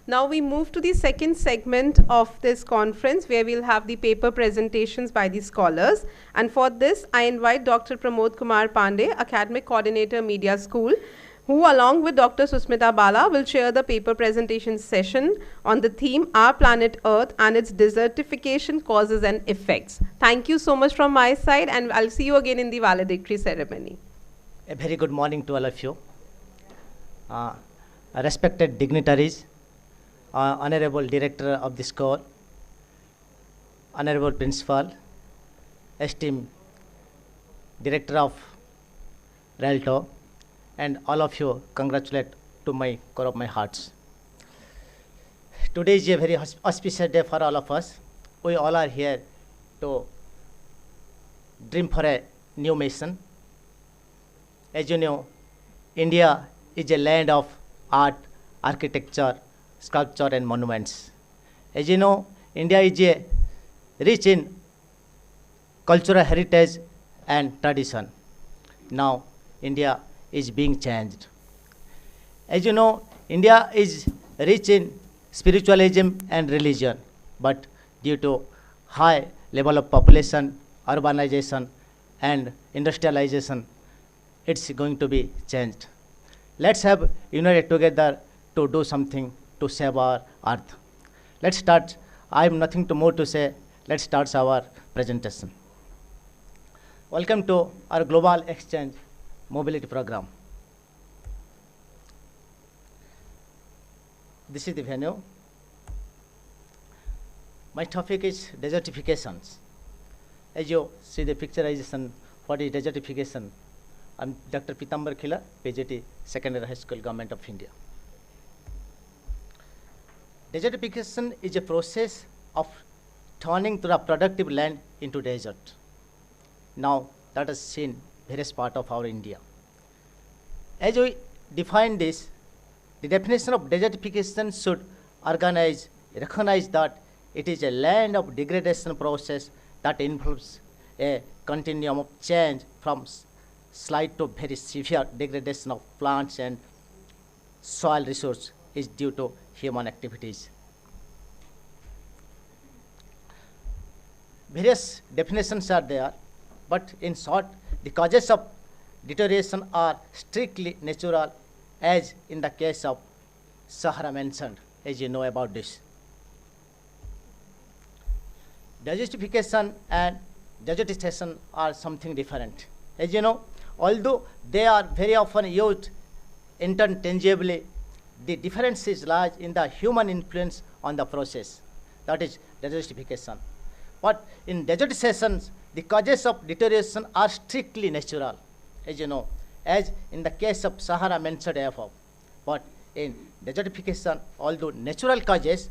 Now we move to the second segment of this conference where we'll have the paper presentations by the scholars. And for this, I invite Dr. Pramod Kumar Pandey, Academic Coordinator, Media School, who along with Dr. Susmita Bala will chair the paper presentation session on the theme Our Planet Earth and its Desertification Causes and Effects. Thank you so much from my side, and I'll see you again in the valedictory ceremony. A very good morning to all of you. Respected dignitaries, Honorable Director of the School, Honorable Principal, esteemed Director of RELTTAW, and all of you, congratulate to my core of my hearts. Today is a very auspicious day for all of us. We all are here to dream for a new mission. As you know, India is a land of art, architecture, sculpture and monuments. As you know, India is rich in cultural heritage and tradition. Now, India is being changed. As you know, India is rich in spiritualism and religion, but due to high level of population, urbanization and industrialization, it's going to be changed. Let's have united together to do something to save our earth. Let's start. I have nothing more to say. Let's start our presentation. Welcome to our Global Exchange Mobility Program. This is the venue. My topic is desertifications. As you see the picturization, what is desertification? I'm Dr. Pitambar Khila, PGT, Secondary High School, Government of India. Desertification is a process of turning the productive land into desert. Now, that is seen various part of our India. As we define this, the definition of desertification should recognize that it is a land of degradation process that involves a continuum of change from slight to very severe degradation of plants and soil resource is due to human activities. Various definitions are there, but in short, the causes of deterioration are strictly natural, as in the case of Sahara mentioned, as you know about this. Desertification and desertification are something different. As you know, although they are very often used interchangeably, the difference is large in the human influence on the process, that is desertification. But in desertification, the causes of deterioration are strictly natural, as you know, as in the case of Sahara mentioned above. But in desertification, although natural causes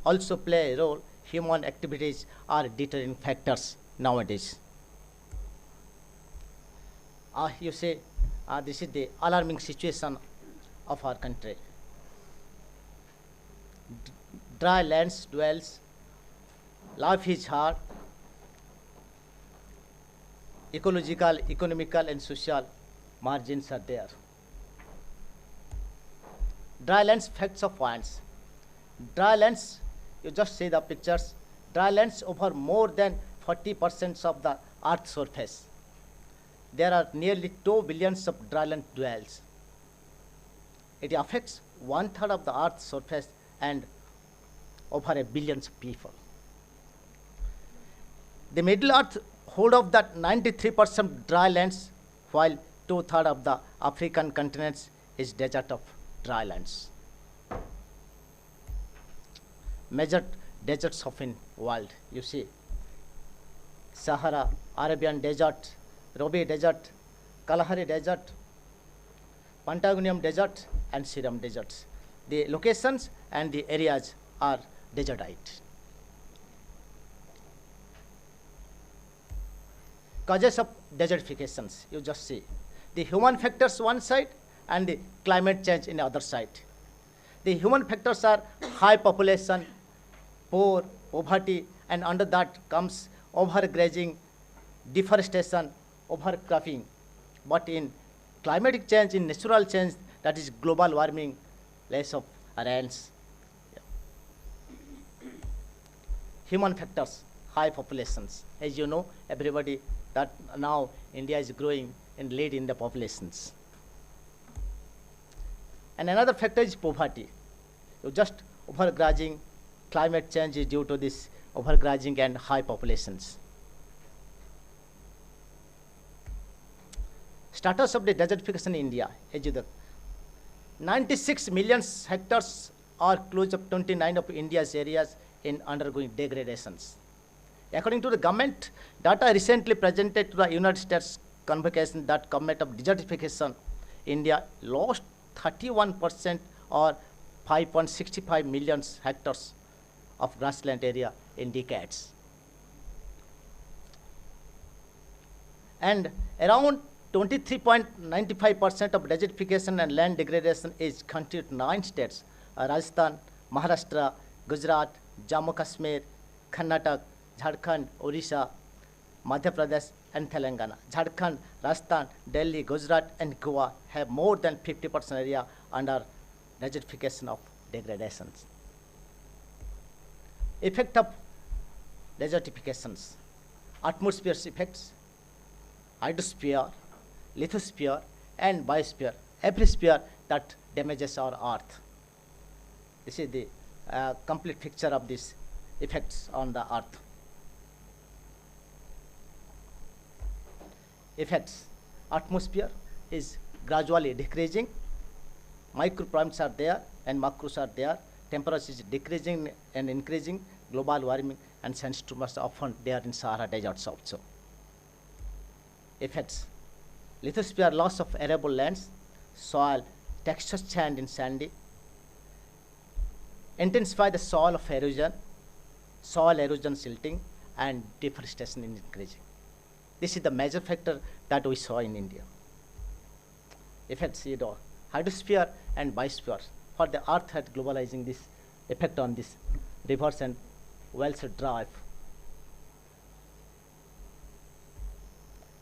also play a role, human activities are deterring factors nowadays. You see, this is the alarming situation of our country. Dry lands dwells, life is hard, ecological, economical and social margins are there. Dry lands, facts of points. Dry lands, you just see the pictures, dry lands over more than 40% of the earth's surface. There are nearly 2 billion of dry land dwells. It affects 1/3 of the earth's surface and over 1 billion people. The Middle Earth hold of that 93% dry lands, while 2/3 of the African continents is desert of dry lands. Major deserts of in world, you see, Sahara, Arabian Desert, Gobi Desert, Kalahari Desert, Pantagonium Desert and Seram Deserts. The locations and the areas are desertite. Causes of desertifications, you just see. The human factors one side and the climate change in the other side. The human factors are high population, poverty, and under that comes overgrazing, deforestation, overcropping. But in climatic change, in natural change, that is global warming, less of rains, human factors, high populations. As you know, everybody that now India is growing and lead in the populations. And another factor is poverty. You just overgrazing, climate change is due to this overgrazing and high populations. Status of the desertification in India, as you know, 96 million hectares or close to 29 of India's areas in undergoing degradations. According to the government data recently presented to the United States convocation that comment of desertification, India lost 31% or 5.65 million hectares of grassland area in decades. And around 23.95% of desertification and land degradation is continued in 9 states, Rajasthan, Maharashtra, Gujarat, Jammu Kashmir, Karnataka, Jharkhand, Odisha, Madhya Pradesh, and Telangana. Jharkhand, Rajasthan, Delhi, Gujarat, and Goa have more than 50% area under desertification of degradations. Effect of desertifications, atmosphere's effects, hydrosphere, lithosphere, and biosphere, every sphere that damages our earth. This is the complete picture of these effects on the earth. Effects, atmosphere is gradually decreasing, microprimals are there and macros are there, temperature is decreasing and increasing, global warming and sandstorms are often there in Sahara deserts also. Effects, lithosphere, loss of arable lands, soil, texture change in sandy, intensify the soil of erosion, soil erosion silting, and deforestation is increasing. This is the major factor that we saw in India. Effects, hydrosphere and biosphere. For the earth had globalizing this effect on this rivers and wells drive.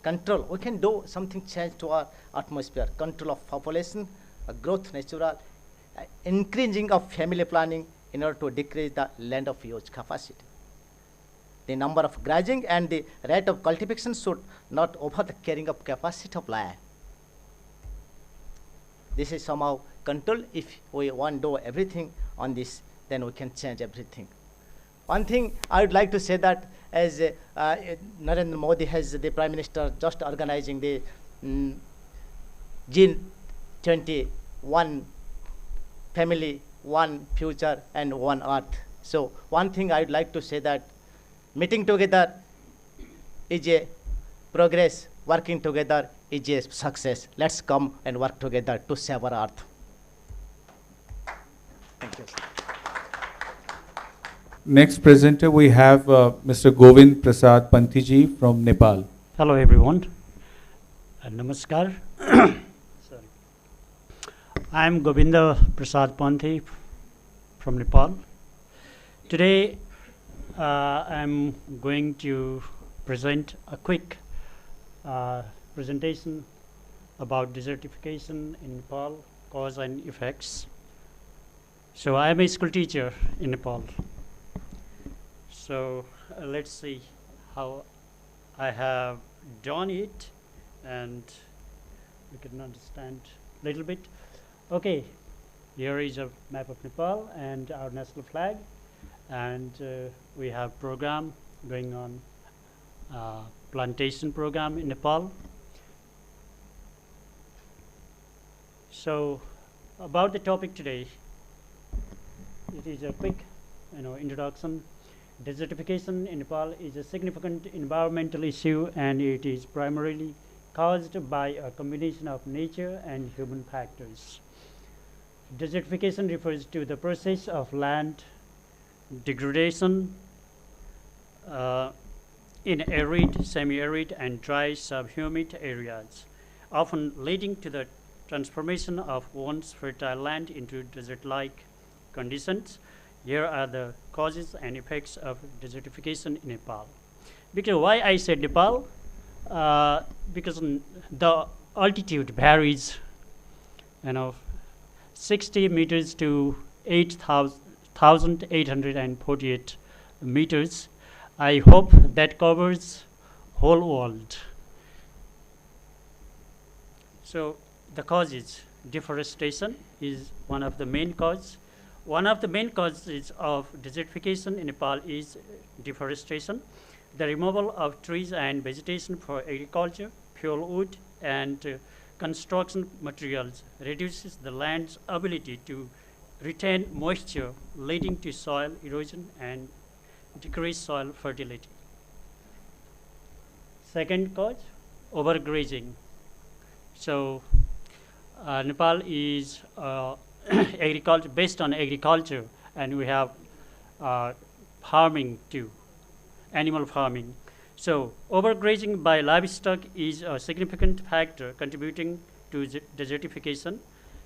Control, we can do something change to our atmosphere. Control of population, growth natural, increasing of family planning in order to decrease the land of use capacity. The number of grazing and the rate of cultivation should not over the carrying of capacity of land. This is somehow control. If we want to do everything on this, then we can change everything. One thing I would like to say that as Narendra Modi has the Prime Minister just organizing the G21 family, one future and one earth. So one thing I would like to say that meeting together is a progress, working together is a success. Let's come and work together to save our earth. Thank you. Next presenter we have Mr. Govind Prasad Pantiji from Nepal. Hello everyone. Namaskar. Sorry. I am Govinda Prasad Panthi from Nepal. Today I am going to present a quick presentation about desertification in Nepal, cause and effects. So I am a school teacher in Nepal. So let's see how I have done it, and we can understand a little bit. Okay, here is a map of Nepal and our national flag, and we have program going on, plantation program in Nepal. So about the topic today, it is a quick introduction. Desertification in Nepal is a significant environmental issue, and it is primarily caused by a combination of nature and human factors. Desertification refers to the process of land degradation in arid, semi-arid, and dry subhumid areas, often leading to the transformation of once fertile land into desert-like conditions. Here are the causes and effects of desertification in Nepal. Because why I said Nepal? Because the altitude varies, 60 meters to 8,848 meters. I hope that covers whole world. So the causes, deforestation is one of the main causes. One of the main causes of desertification in Nepal is deforestation. The removal of trees and vegetation for agriculture, fuel wood, and construction materials reduces the land's ability to retain moisture, leading to soil erosion and decreased soil fertility. Second cause, overgrazing. So Nepal is agriculture, based on agriculture, and we have farming too, animal farming. So overgrazing by livestock is a significant factor contributing to desertification.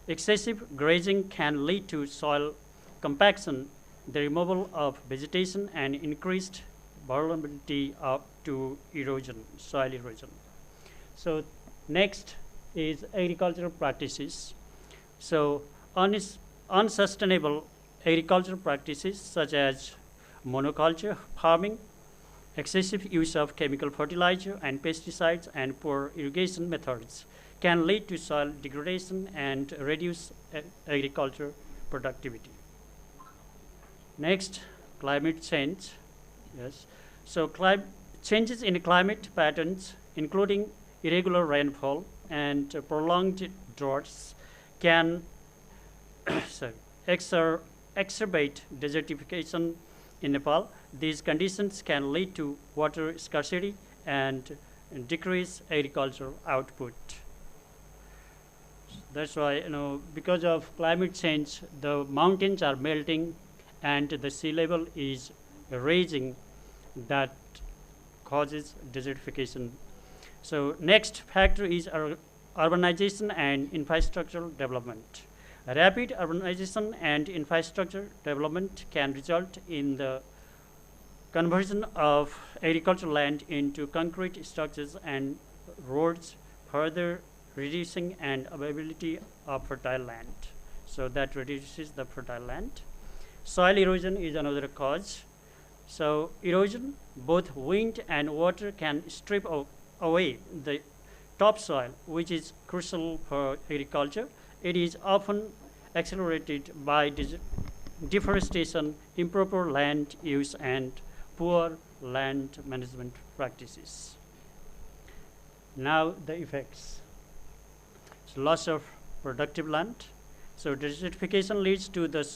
Excessive grazing can lead to soil compaction, the removal of vegetation, and increased vulnerability to erosion, soil erosion. So next is agricultural practices. So unsustainable agricultural practices such as monoculture farming, excessive use of chemical fertilizer and pesticides, and poor irrigation methods can lead to soil degradation and reduce agriculture productivity. Next, climate change. Yes. So changes in climate patterns, including irregular rainfall and prolonged droughts, can exacerbate desertification in Nepal. These conditions can lead to water scarcity and decrease agricultural output. That's why, because of climate change, the mountains are melting and the sea level is rising. That causes desertification. So next factor is urbanization and infrastructural development. Rapid urbanization and infrastructure development can result in the conversion of agricultural land into concrete structures and roads, further reducing and availability of fertile land. So that reduces the fertile land. Soil erosion is another cause. So erosion, both wind and water can strip away the topsoil, which is crucial for agriculture. It is often accelerated by deforestation, improper land use, and poor land management practices. Now the effects. So loss of productive land. So desertification leads to the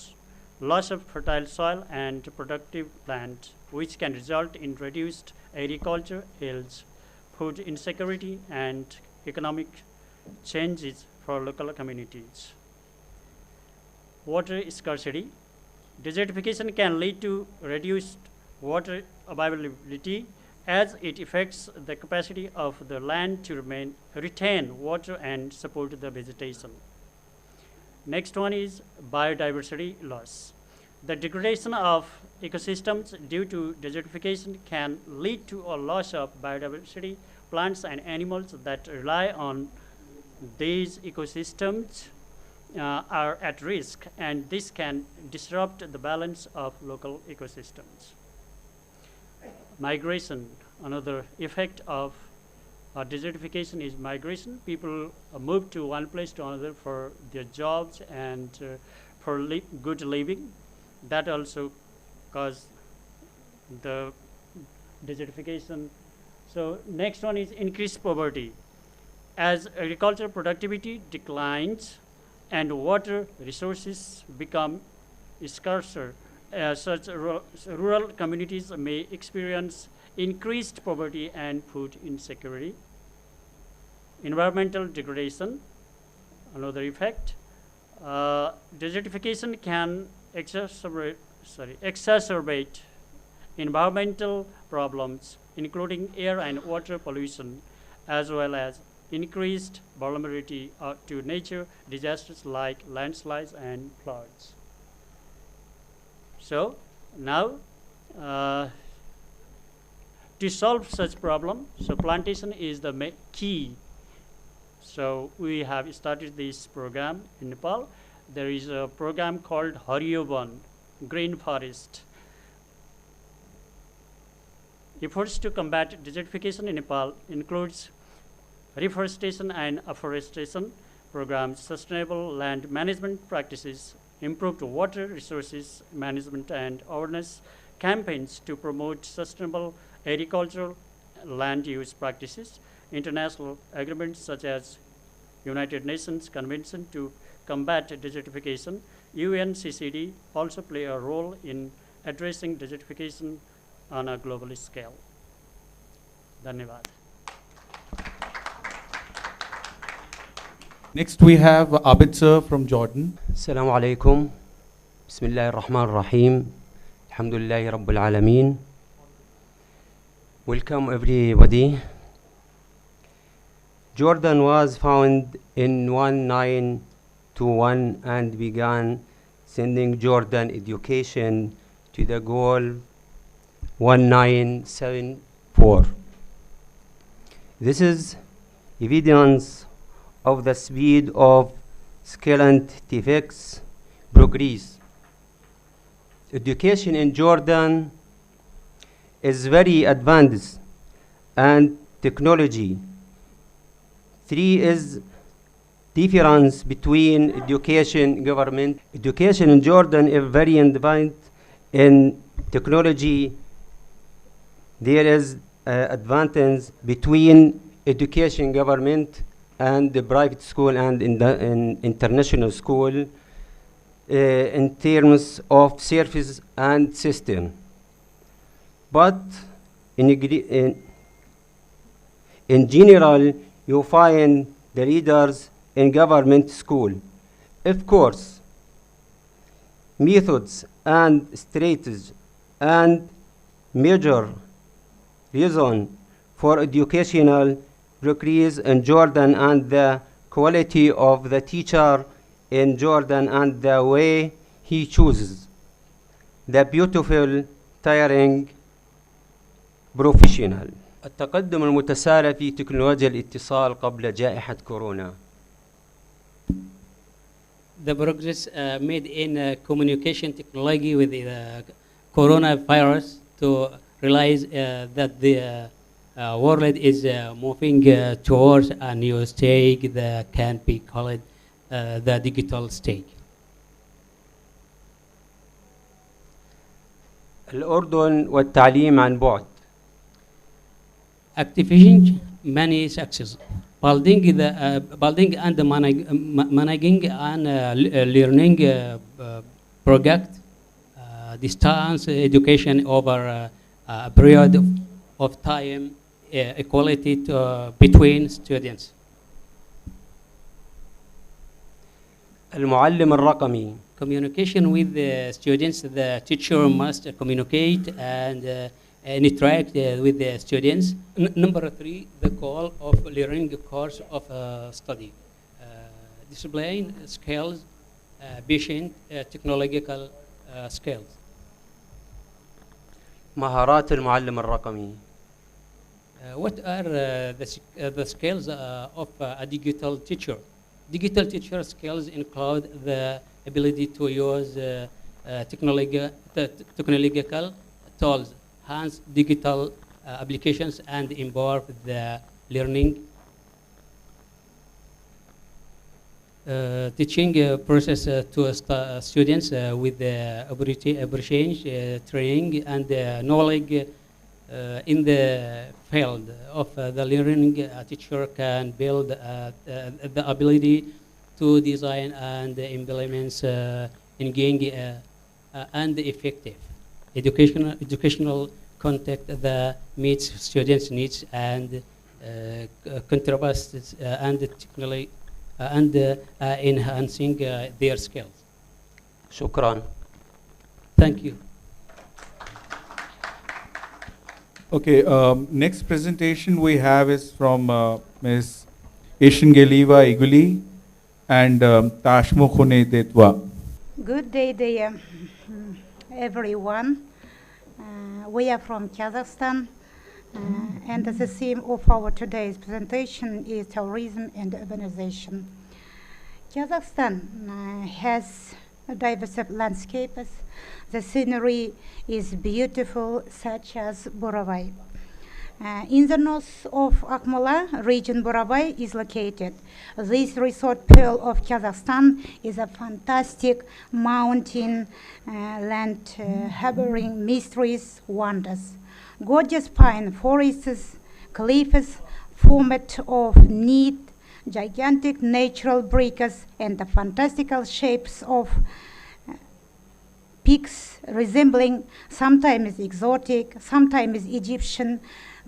loss of fertile soil and productive land, which can result in reduced agriculture yields, food insecurity, and economic changes for local communities. Water scarcity. Desertification can lead to reduced water availability as it affects the capacity of the land to retain water and support the vegetation. Next one is biodiversity loss. The degradation of ecosystems due to desertification can lead to a loss of biodiversity. Plants and animals that rely on these ecosystems are at risk, and this can disrupt the balance of local ecosystems. Migration, another effect of desertification is migration. People move to one place to another for their jobs and for good living. That also causes the desertification. So next one is increased poverty. As agricultural productivity declines and water resources become scarcer, such rural communities may experience increased poverty and food insecurity. Environmental degradation, another effect. Desertification can exacerbate environmental problems, including air and water pollution, as well as increased vulnerability to nature disasters like landslides and floods. So now, to solve such problem, so plantation is the key. So we have started this program in Nepal. There is a program called Hariyo Van, Green Forest. Efforts to combat desertification in Nepal includes reforestation and afforestation programs, sustainable land management practices, improved water resources management, and awareness campaigns to promote sustainable agricultural land use practices. International agreements such as United Nations Convention to Combat Desertification, UNCCD, also play a role in addressing desertification on a global scale. Dhanyavad. Next we have Abid sir from Jordan. السلام عليكم بسم الله الرحمن الرحيم الحمد لله رب العالمين. Welcome everybody. Jordan was found in 1921 and began sending Jordan education to the goal 1974. This is evidence of the speed of scientific progress. Education in Jordan is very advanced and technology. Three is difference between education government. Education in Jordan is very advanced in technology. There is advantage between education government and the private school and in international school in terms of service and system. But in general, you find the leaders in government school. Of course, methods and strategies and major reason for educational progress in Jordan and the quality of the teacher in Jordan and the way he chooses the beautiful, tiring professional. التقدم المتسارع في تكنولوجيا الاتصال قبل جائحة كورونا. The progress made in communication technology with the coronavirus to realize that the world is moving towards a new stage that can be called the digital stage. الأردن والتعليم عن بعد. Activation many success. Building and managing and learning project, distance education over a period of time, equality between students. المعلم الرقمي. Communication with the students. The teacher must communicate and interact with the students. Number 3, the goal of learning course of study. Discipline skills, patient, technological skills. مهارات المعلم الرقمي. What are the skills of a digital teacher? Digital teacher skills include the ability to use technological tools, hence digital applications, and involve the learning teaching process to students with the appreciation, training, and knowledge in the field of the learning. A teacher can build the ability to design and implement engaging and effective educational content that meets students' needs and contributes and technically and enhancing their skills. شكرا. Thank you. Okay, next presentation we have is from Ms. Ishingeliva Iguli and Tashmo Khune Detwa. Good day, dear everyone. We are from Kazakhstan, and the theme of our today's presentation is tourism and urbanization. Kazakhstan has a diverse landscape. The scenery is beautiful, such as Borovai. In the north of Akmola, region Burabay is located. This resort pearl of Kazakhstan is a fantastic mountain land harboring mysteries, wonders. Gorgeous pine forests, cliffs formed of neat, gigantic natural breakers, and the fantastical shapes of peaks resembling sometimes exotic, sometimes Egyptian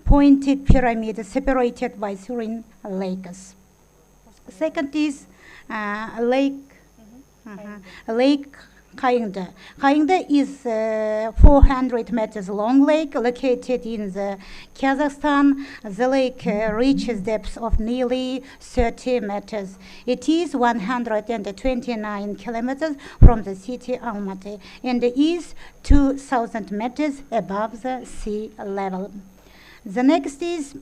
pointed pyramids separated by serene lakes. Second is Lake Kayingda. Kayingda is 400 meters long lake located in the Kazakhstan. The lake reaches depths of nearly 30 meters. It is 129 kilometers from the city Almaty and is 2,000 meters above the sea level. The next is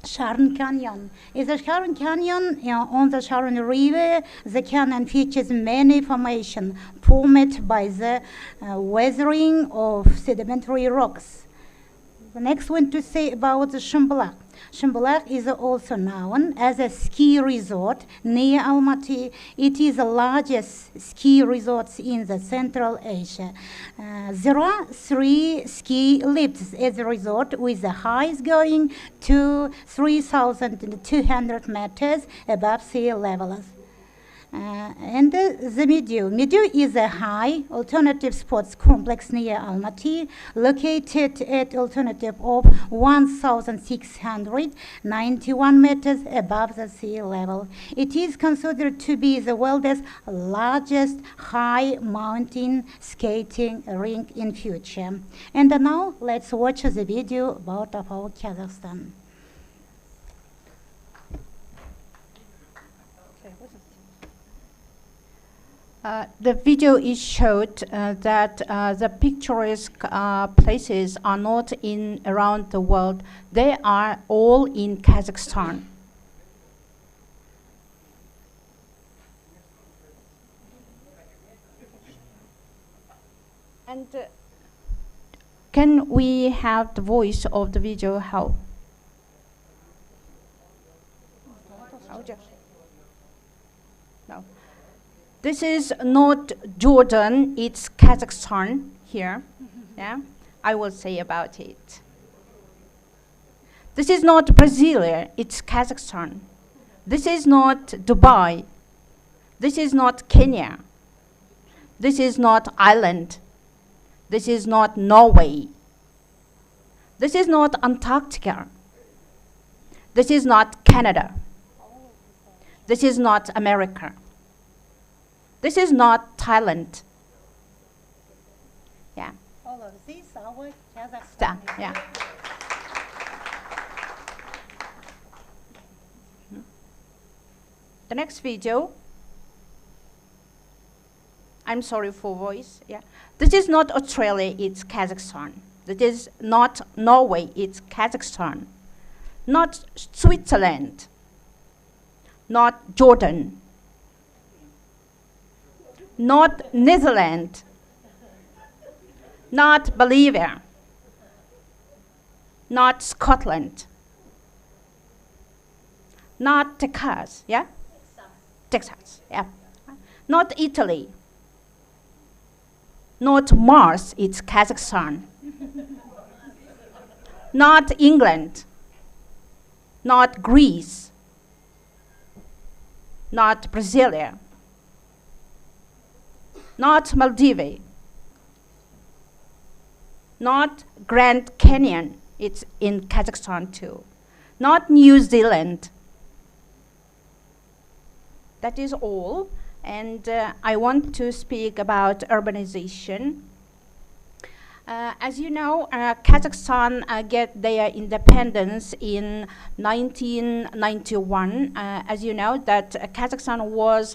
Sharon Canyon. In the Sharon Canyon, on the Sharon River, the canyon features many formations formed by the weathering of sedimentary rocks. The next one to say about the Shumbalak. Shumbalak is also known as a ski resort near Almaty. It is the largest ski resort in the Central Asia. There are 3 ski lifts at the resort with the highest going to 3,200 meters above sea level. And the Meadow. Meadow is a high alternative sports complex near Almaty, located at alternative of 1,691 meters above the sea level. It is considered to be the world's largest high mountain skating rink in future. And now let's watch the video about our Kazakhstan. The video is showed that the picturesque places are not in around the world. They are all in Kazakhstan. And can we have the voice of the video? How? No. This is not Jordan, it's Kazakhstan here. Yeah, I will say about it. This is not Brazil, it's Kazakhstan. This is not Dubai. This is not Kenya. This is not Ireland. This is not Norway. This is not Antarctica. This is not Canada. This is not America. This is not Thailand. Yeah. All of these are Kazakhstan. Yeah. The next video. I'm sorry for voice. Yeah. This is not Australia, it's Kazakhstan. This is not Norway, it's Kazakhstan. Not Switzerland. Not Jordan. Not Netherlands, not Bolivia, not Scotland, not Texas, yeah? Texas, yeah. Not Italy, not Mars, it's Kazakhstan. Not England, not Greece, not Brasilia. Not Maldives, not Grand Canyon, it's in Kazakhstan too. Not New Zealand. That is all, and I want to speak about urbanization. As you know, Kazakhstan get their independence in 1991. As you know, that Kazakhstan was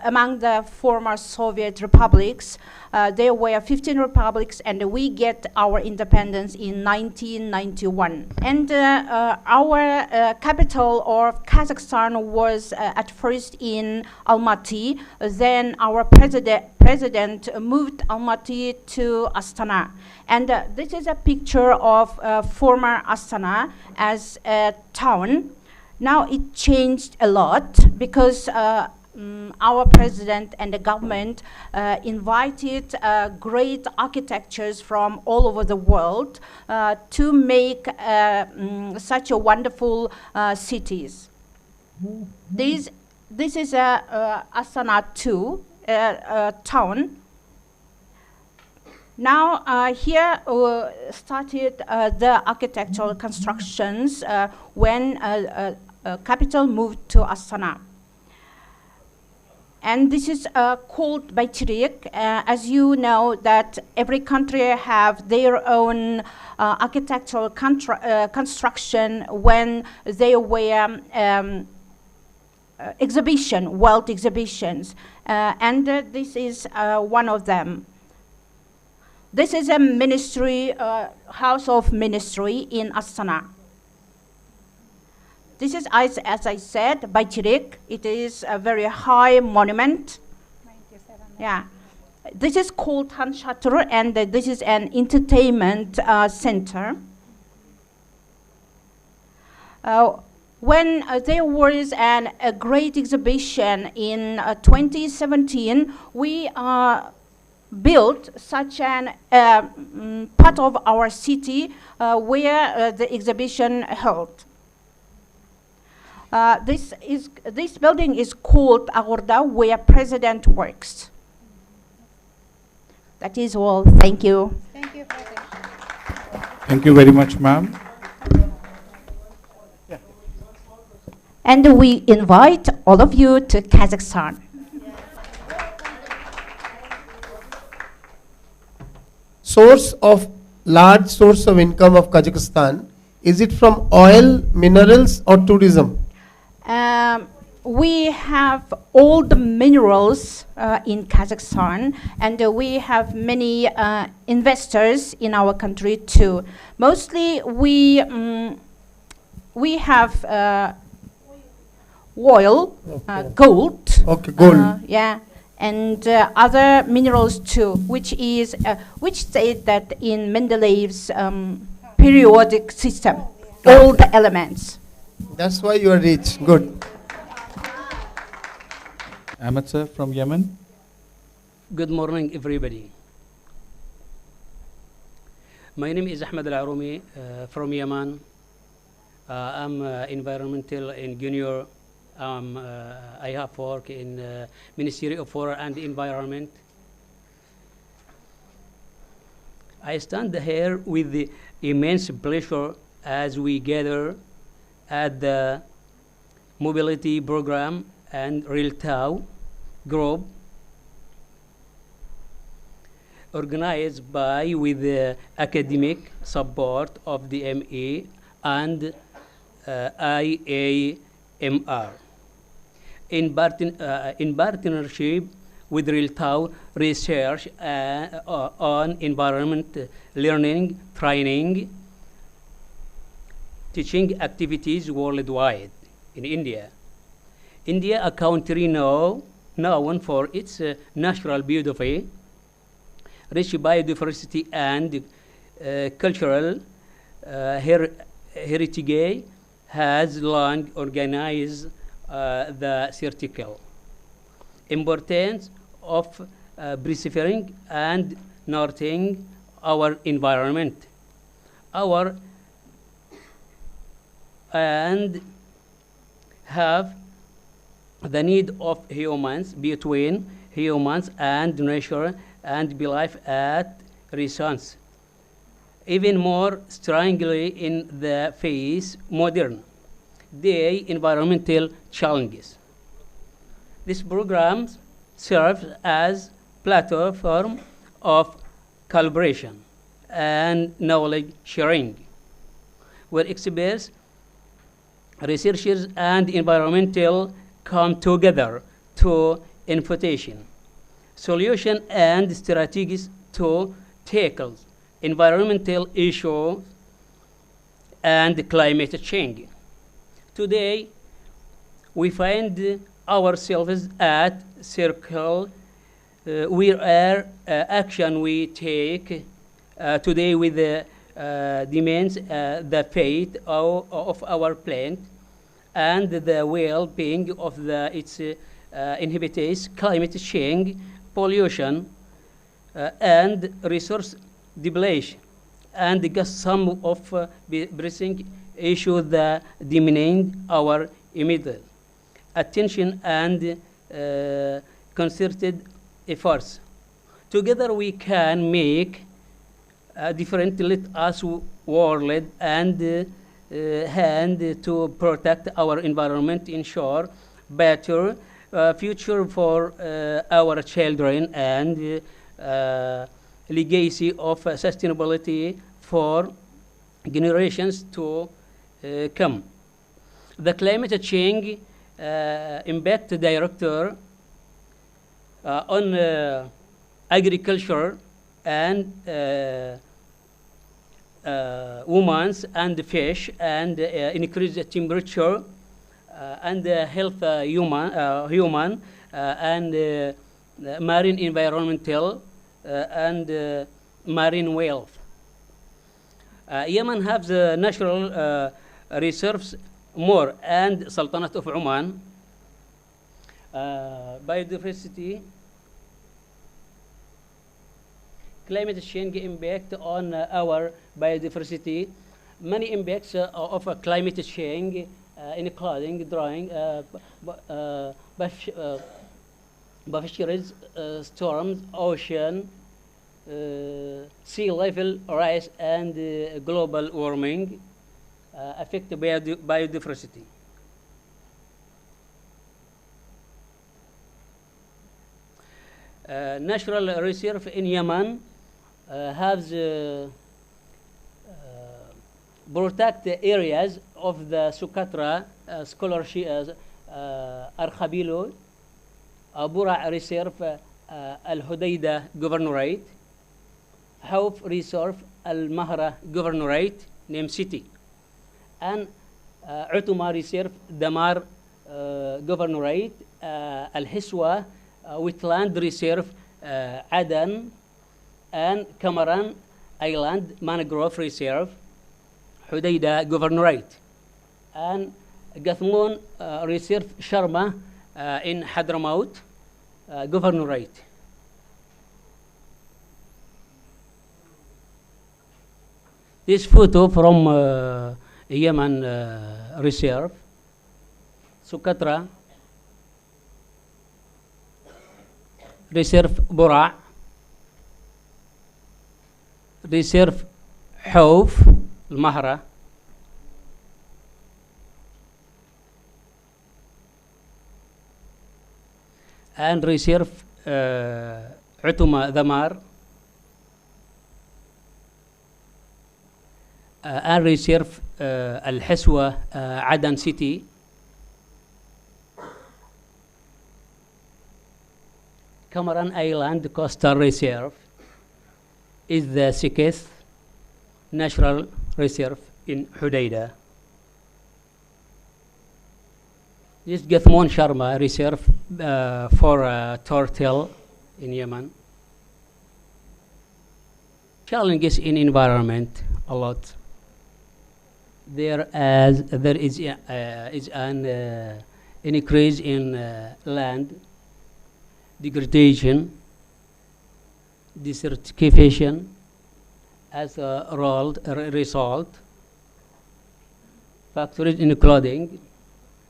among the former Soviet republics There were 15 republics, and we get our independence in 1991. And our capital of Kazakhstan was at first in Almaty. Then our president moved Almaty to Astana. And this is a picture of former Astana as a town. Now it changed a lot because our president and the government invited great architects from all over the world to make such a wonderful cities. This is Astana 2 town. Now here started the architectural constructions when capital moved to Astana. And this is called Baytirik. As you know, that every country have their own architectural construction when they were world exhibitions. And this is one of them. This is a ministry, house of ministry in Astana. This is, as I said, Baytirik. It is a very high monument. 97. Yeah. This is called Han Shatur, and this is an entertainment center. When there was a great exhibition in 2017, we built such an part of our city where the exhibition held. This building is called Agorda, where president works. That is all. Thank you. Thank you for that. Thank you very much, ma'am. And we invite all of you to Kazakhstan. Large source of income of Kazakhstan, is it from oil, minerals, or tourism? We have all the minerals in Kazakhstan, and we have many investors in our country too. Mostly we have oil, okay. gold. Okay, gold. Yeah. And other minerals too, which say that in Mendeleev's periodic system, all the elements. That's why you are rich. Good. Ahmed sir from Yemen. Good morning, everybody. My name is Ahmed Al-Arumi from Yemen. I'm environmental engineer. I have worked in Ministry of Water and Environment. I stand here with the immense pleasure as we gather at the mobility program and RELTTAW group organized by with the academic support of the MA and IAMR in partnership with RELTTAW research on environment learning, training, teaching activities worldwide in India. India, a country known for its natural beauty, rich biodiversity, and cultural heritage, has long organized the critical importance of preserving and nurturing our environment, and have the need of humans between humans and nature and belief at response even more strongly in the face modern day environmental challenges. This program serves as platform of collaboration and knowledge sharing, where experts, researchers, and environmental come together to invitation solution and strategies to tackle environmental issues and climate change. Today, we find ourselves at circle where action we take today with demands the fate of our planet and the well-being of its inhabitants, climate change, pollution, and resource depletion, and just some of pressing issues that demand our immediate attention and concerted efforts. Together we can make a different let us world and hand to protect our environment, ensure better future for our children and legacy of sustainability for generations to come. The climate change impact director on agriculture and humans and fish and increase the temperature and health human and marine environmental and marine wealth. Yemen has natural reserves more and Sultanate of Oman biodiversity, climate change impact on our biodiversity. Many impacts of climate change including drying, fisheries, storms, ocean, sea level rise, and global warming affect biodiversity. Natural reserve in Yemen has protect areas of the Socotra scholarship Arkhabilo, Bura Reserve, Al Hudayda Governorate, Hauf Reserve, Al Mahra Governorate, name city, and Utuma Reserve, Damar Governorate, Al Hiswa Wetland Reserve, Adan, and Kamaran Island Mangrove Reserve, Hudayda Governorate, and Gathmoon Reserve Sharma in Hadramaut Governorate. This photo from Yemen Reserve, Socotra, Reserve Bura, Reserve Hauf, Al-Mahra, and Reserve Utuma Damar, and Reserve Al-Hiswa Adan City, Kamaran Island Coastal Reserve is the sixth natural reserve in Hudayda. This Gathmoon Sharma Reserve for turtle in Yemen. Challenges in environment a lot. There is an increase in land degradation, desertification as a result, factors including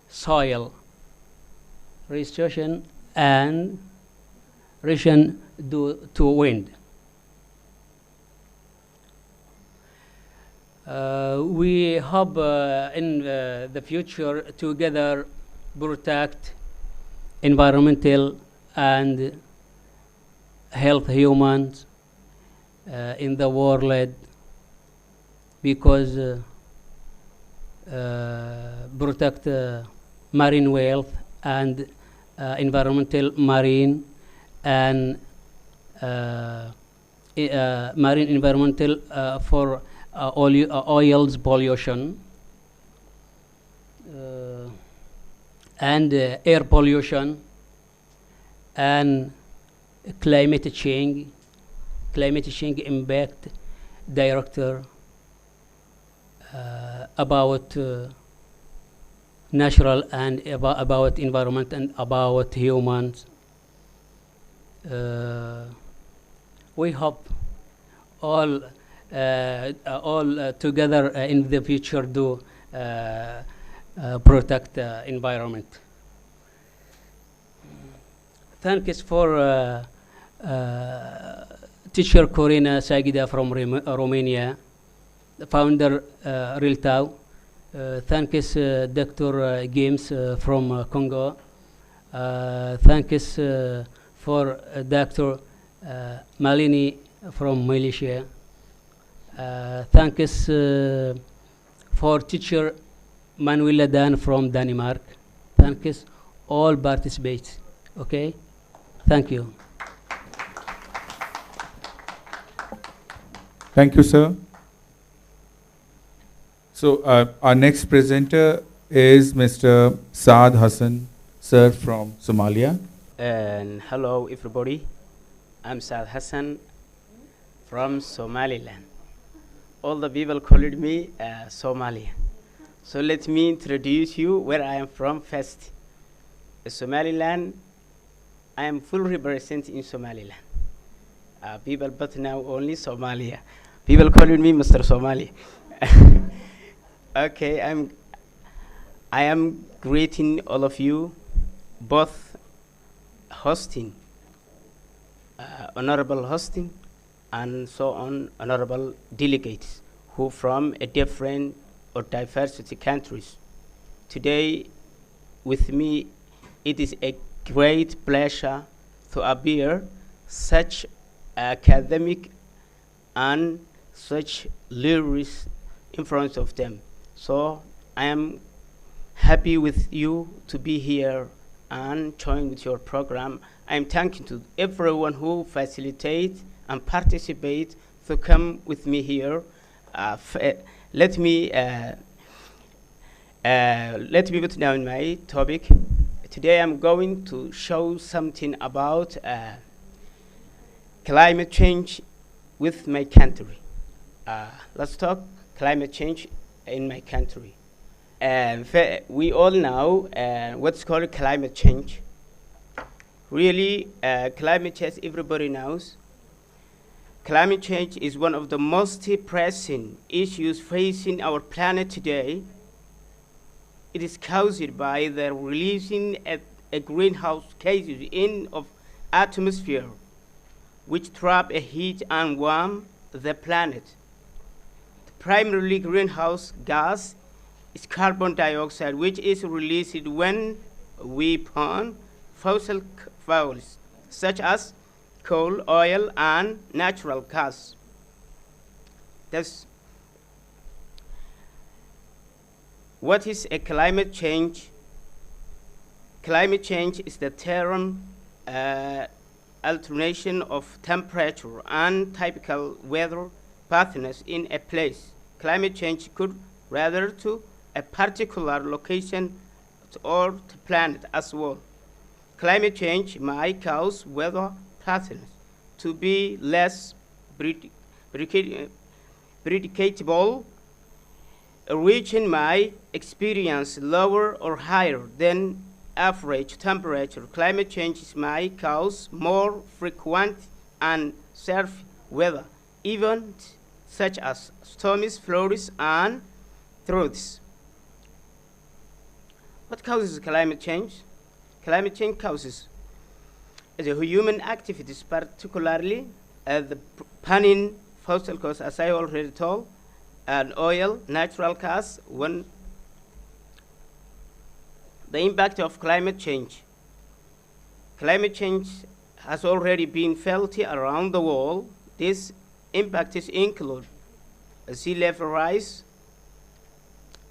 soil restoration and erosion due to wind. We hope in the future together protect environmental and health humans in the world, because protect marine wealth and environmental marine and marine environmental for oils pollution and air pollution and climate change impact director about natural and about environment and about humans. We hope all together in the future do protect the environment. Thanks for teacher Corina Sagida from Romania, the founder RELTTAW. Thanks Dr. Games from Congo. Thanks for Dr. Malini from Malaysia. Thanks for teacher Manuela Dan from Denmark. Thanks all participants. Okay, thank you. Thank you, sir. So our next presenter is Mr. Saad Hassan, sir, from Somalia. And hello, everybody. I'm Saad Hassan from Somaliland. All the people called me Somalia. So let me introduce you where I am from first. Somaliland, I am full represent in Somaliland. People, but now only Somalia. People calling me Mr. Somali. Okay, I am greeting all of you, both hosting, honorable hosting, and so on, honorable delegates who from a different or diversity countries. Today, with me, it is a great pleasure to appear such academic and such lyrics in front of them. So I am happy with you to be here and join with your program. I am thanking to everyone who facilitate and participate to come with me here. Let me put down my topic. Today I'm going to show something about climate change with my country. Let's talk climate change in my country. We all know what's called climate change. Really, climate change, everybody knows. Climate change is one of the most pressing issues facing our planet today. It is caused by the releasing a greenhouse gases in of atmosphere, which trap a heat and warm the planet. The primarily greenhouse gas is carbon dioxide, which is released when we burn fossil fuels, such as coal, oil, and natural gas. What is a climate change? Climate change is the term alternation of temperature and typical weather patterns in a place. Climate change could rather to a particular location or the planet as well. Climate change might cause weather patterns to be less predictable. A region might experience lower or higher than average temperature. Climate change might cause more frequent and severe weather events such as storms, floods, and droughts. What causes climate change? Climate change causes the human activities, particularly the burning fossil fuels, as I already told, and oil, natural gas. When the impact of climate change. Climate change has already been felt around the world. These impacts include sea level rise,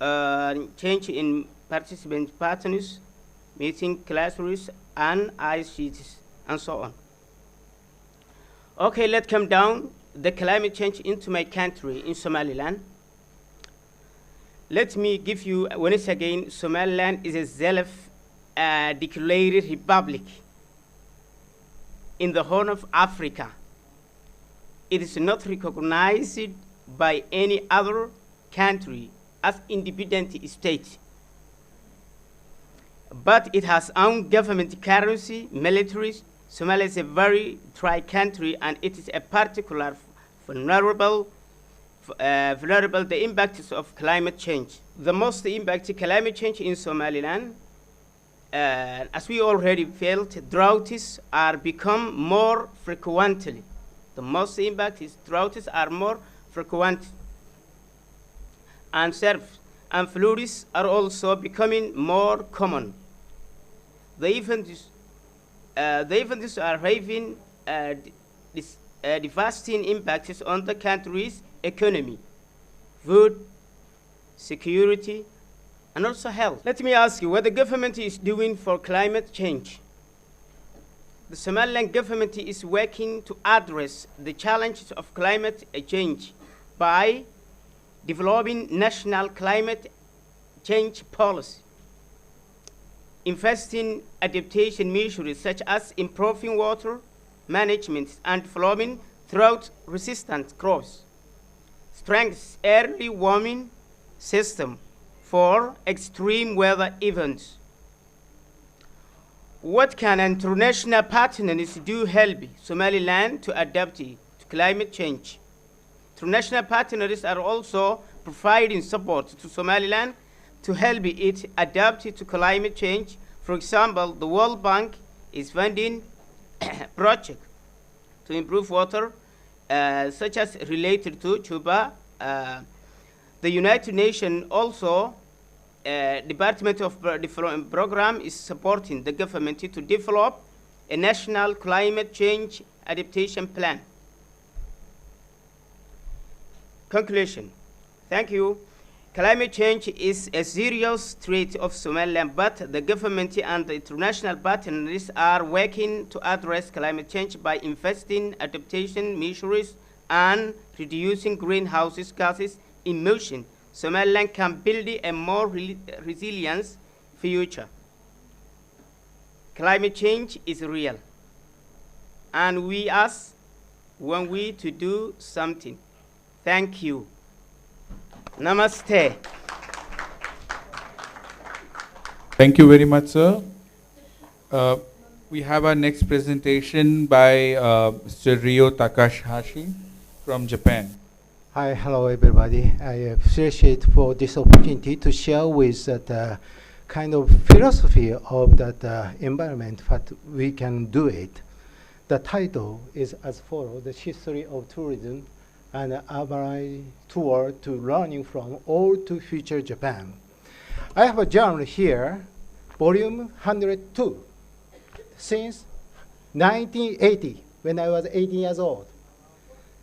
change in participant patterns, meeting clusters and ice sheets, and so on. Okay, let's come down the climate change into my country in Somaliland. Let me give you once again, Somaliland is a self-declared republic in the Horn of Africa. It is not recognized by any other country as independent state, but it has own government currency, military. Somalia is a very dry country, and it is a particular vulnerable the impacts of climate change. The most impacted climate change in Somaliland, as we already felt, droughts are become more frequently. The most impact is droughts are more frequent, and floods are also becoming more common. The events are having devastating impacts on the country's economy, food, security, and also health. Let me ask you what the government is doing for climate change. The Somaliland government is working to address the challenges of climate change by developing national climate change policy, investing adaptation measures such as improving water management and developing drought-resistant crops, strengthens early warming system for extreme weather events. What can international partners do help Somaliland to adapt to climate change? International partners are also providing support to Somaliland to help it adapt to climate change. For example, the World Bank is funding projects to improve water, such as related to Chuba. The United Nations also Department of Development Program is supporting the government to develop a national climate change adaptation plan. Conclusion. Thank you. Climate change is a serious threat of Somaliland, but the government and the international partners are working to address climate change by investing adaptation measures and reducing greenhouse gases emission. Somaliland can build a more resilient future. Climate change is real, and we want we to do something. Thank you. Namaste. Thank you very much, sir. We have our next presentation by Mr. Ryo Takahashi from Japan. Hi, hello everybody. I appreciate for this opportunity to share with the kind of philosophy of that environment, what we can do it. The title is as follows: The History of Tourism and Urban Tour to Learning from Old to Future Japan. I have a journal here, volume 102, since 1980, when I was 18 years old.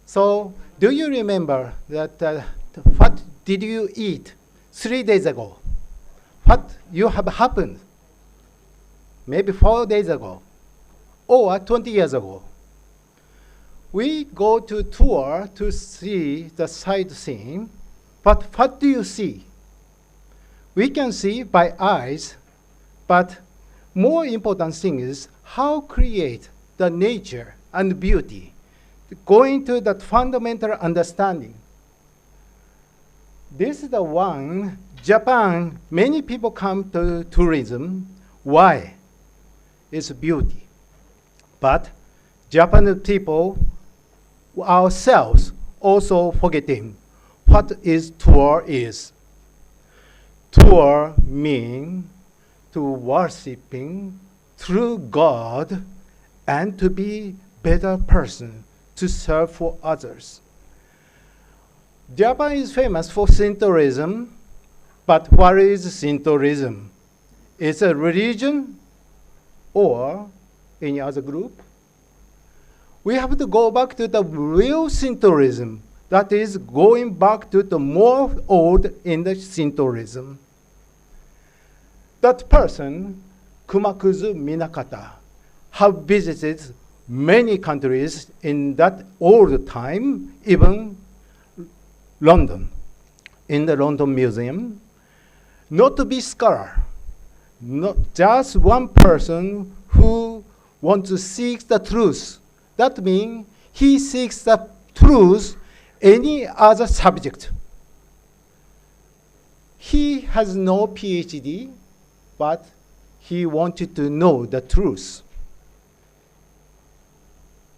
So, do you remember that what did you eat 3 days ago? What you have happened maybe 4 days ago or 20 years ago? We go to tour to see the sightseeing, but what do you see? We can see by eyes, but more important thing is how create the nature and beauty. Going to that fundamental understanding. This is the one, Japan, many people come to tourism. Why? It's beauty. But Japanese people, ourselves, also forgetting what is tour is. Tour means to worshiping through God and to be better person, to serve for others. Japan is famous for Shintoism, but what is Shintoism? It's a religion or any other group? We have to go back to the real Shintoism, that is going back to the more old in the Shintoism. That person, Kumakuzu Minakata, have visited many countries in that old time, even London, in the London Museum, not to be scholar, not just one person who wants to seek the truth. That means he seeks the truth any other subject. He has no PhD, but he wanted to know the truth.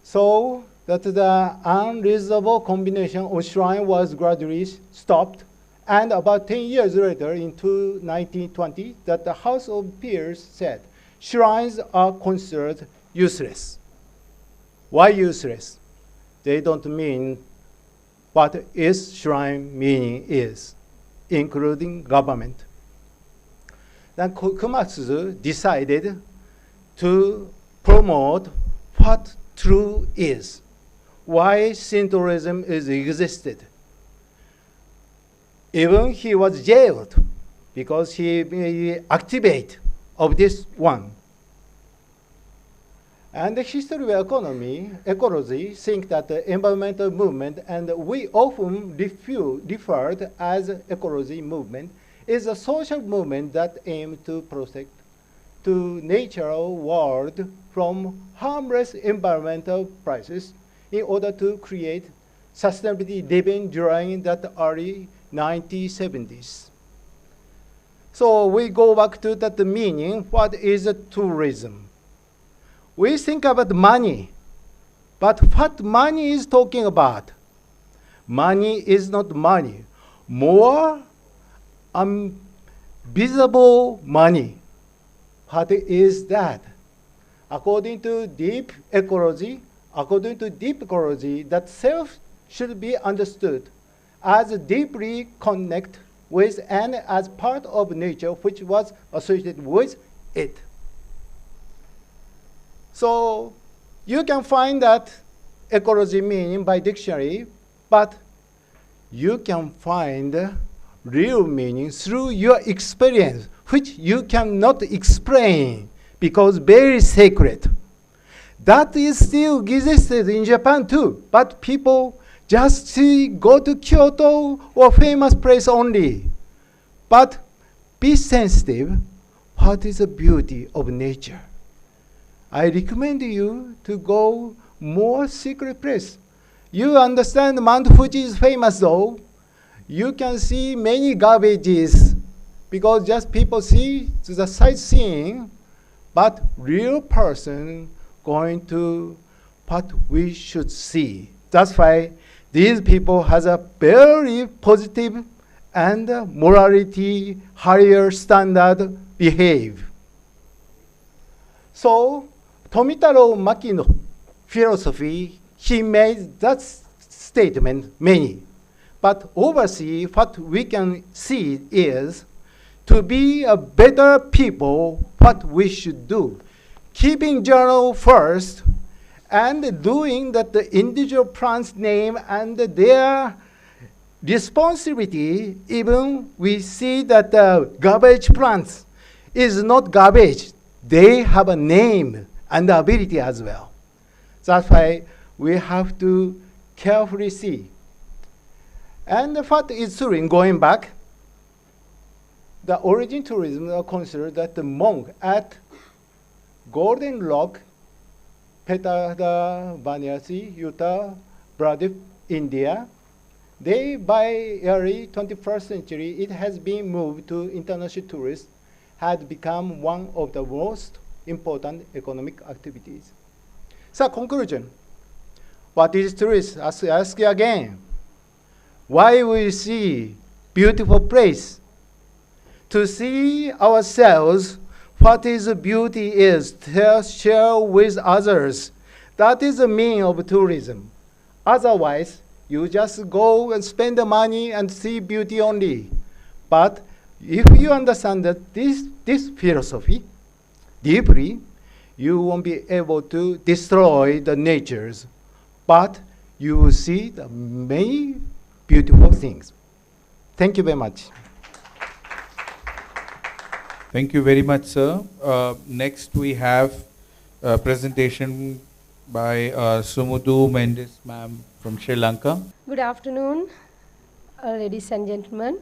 So that the unreasonable combination of shrine was gradually stopped, and about 10 years later, in 1920, that the House of Peers said, shrines are considered useless. Why useless? They don't mean what is shrine meaning is, including government. Then Komatsu decided to promote what true is, why Shintoism is existed. Even he was jailed because he activate of this one. And the history of ecology think that the environmental movement, and we often referred as ecology movement, is a social movement that aims to protect to natural world from harmless environmental crisis in order to create sustainability living during that early 1970s. So we go back to that meaning, what is tourism? We think about money, but what money is talking about? Money is not money, more visible money. What is that? According to deep ecology, that self should be understood as deeply connected with and as part of nature which was associated with it. So you can find that ecology meaning by dictionary, but you can find real meaning through your experience, which you cannot explain because very sacred. That is still existed in Japan too, but people just go to Kyoto or famous place only. But be sensitive, what is the beauty of nature? I recommend you to go more secret place. You understand Mount Fuji is famous though. You can see many garbages because just people see the sightseeing, but real person going to what we should see. That's why these people has a very positive and morality higher standard behave. So Tomitaro Makino philosophy, he made that statement many. But overseas, what we can see is to be a better people, what we should do. Keeping journal first and doing that the individual plant's name and their responsibility. Even we see that the garbage plants is not garbage. They have a name and ability as well. That's why we have to carefully see. And what is true in going back, the origin tourism are considered that the monk at Golden Rock, Petada, Varanasi, Uttar Pradesh, India, they by early 21st century, it has been moved to international tourists, had become one of the most important economic activities. So conclusion, what is tourist? Ask again. Why we see beautiful place? To see ourselves, what is beauty is, to share with others. That is the meaning of tourism. Otherwise, you just go and spend the money and see beauty only. But if you understand that this philosophy deeply, you won't be able to destroy the natures, but you will see the many beautiful things. Thank you very much. Thank you very much, sir. Next, we have a presentation by Sumudu Mendes ma'am from Sri Lanka. Good afternoon, ladies and gentlemen.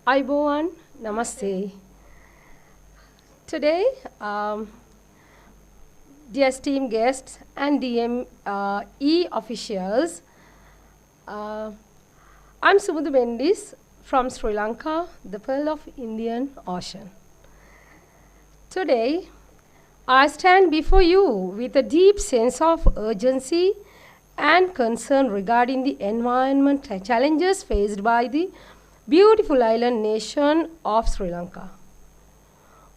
Aibowan, namaste. Today, dear esteemed guests and DME officials, I'm Sumudu Mendes from Sri Lanka, the Pearl of Indian Ocean. Today, I stand before you with a deep sense of urgency and concern regarding the environmental challenges faced by the beautiful island nation of Sri Lanka.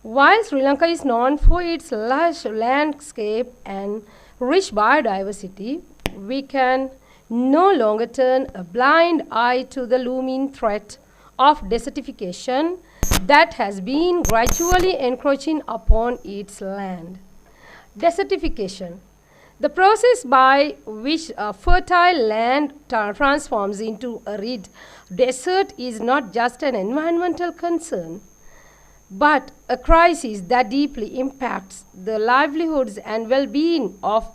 While Sri Lanka is known for its lush landscape and rich biodiversity, we can no longer turn a blind eye to the looming threat of desertification that has been gradually encroaching upon its land. Desertification, the process by which a fertile land transforms into arid desert, is not just an environmental concern, but a crisis that deeply impacts the livelihoods and well-being of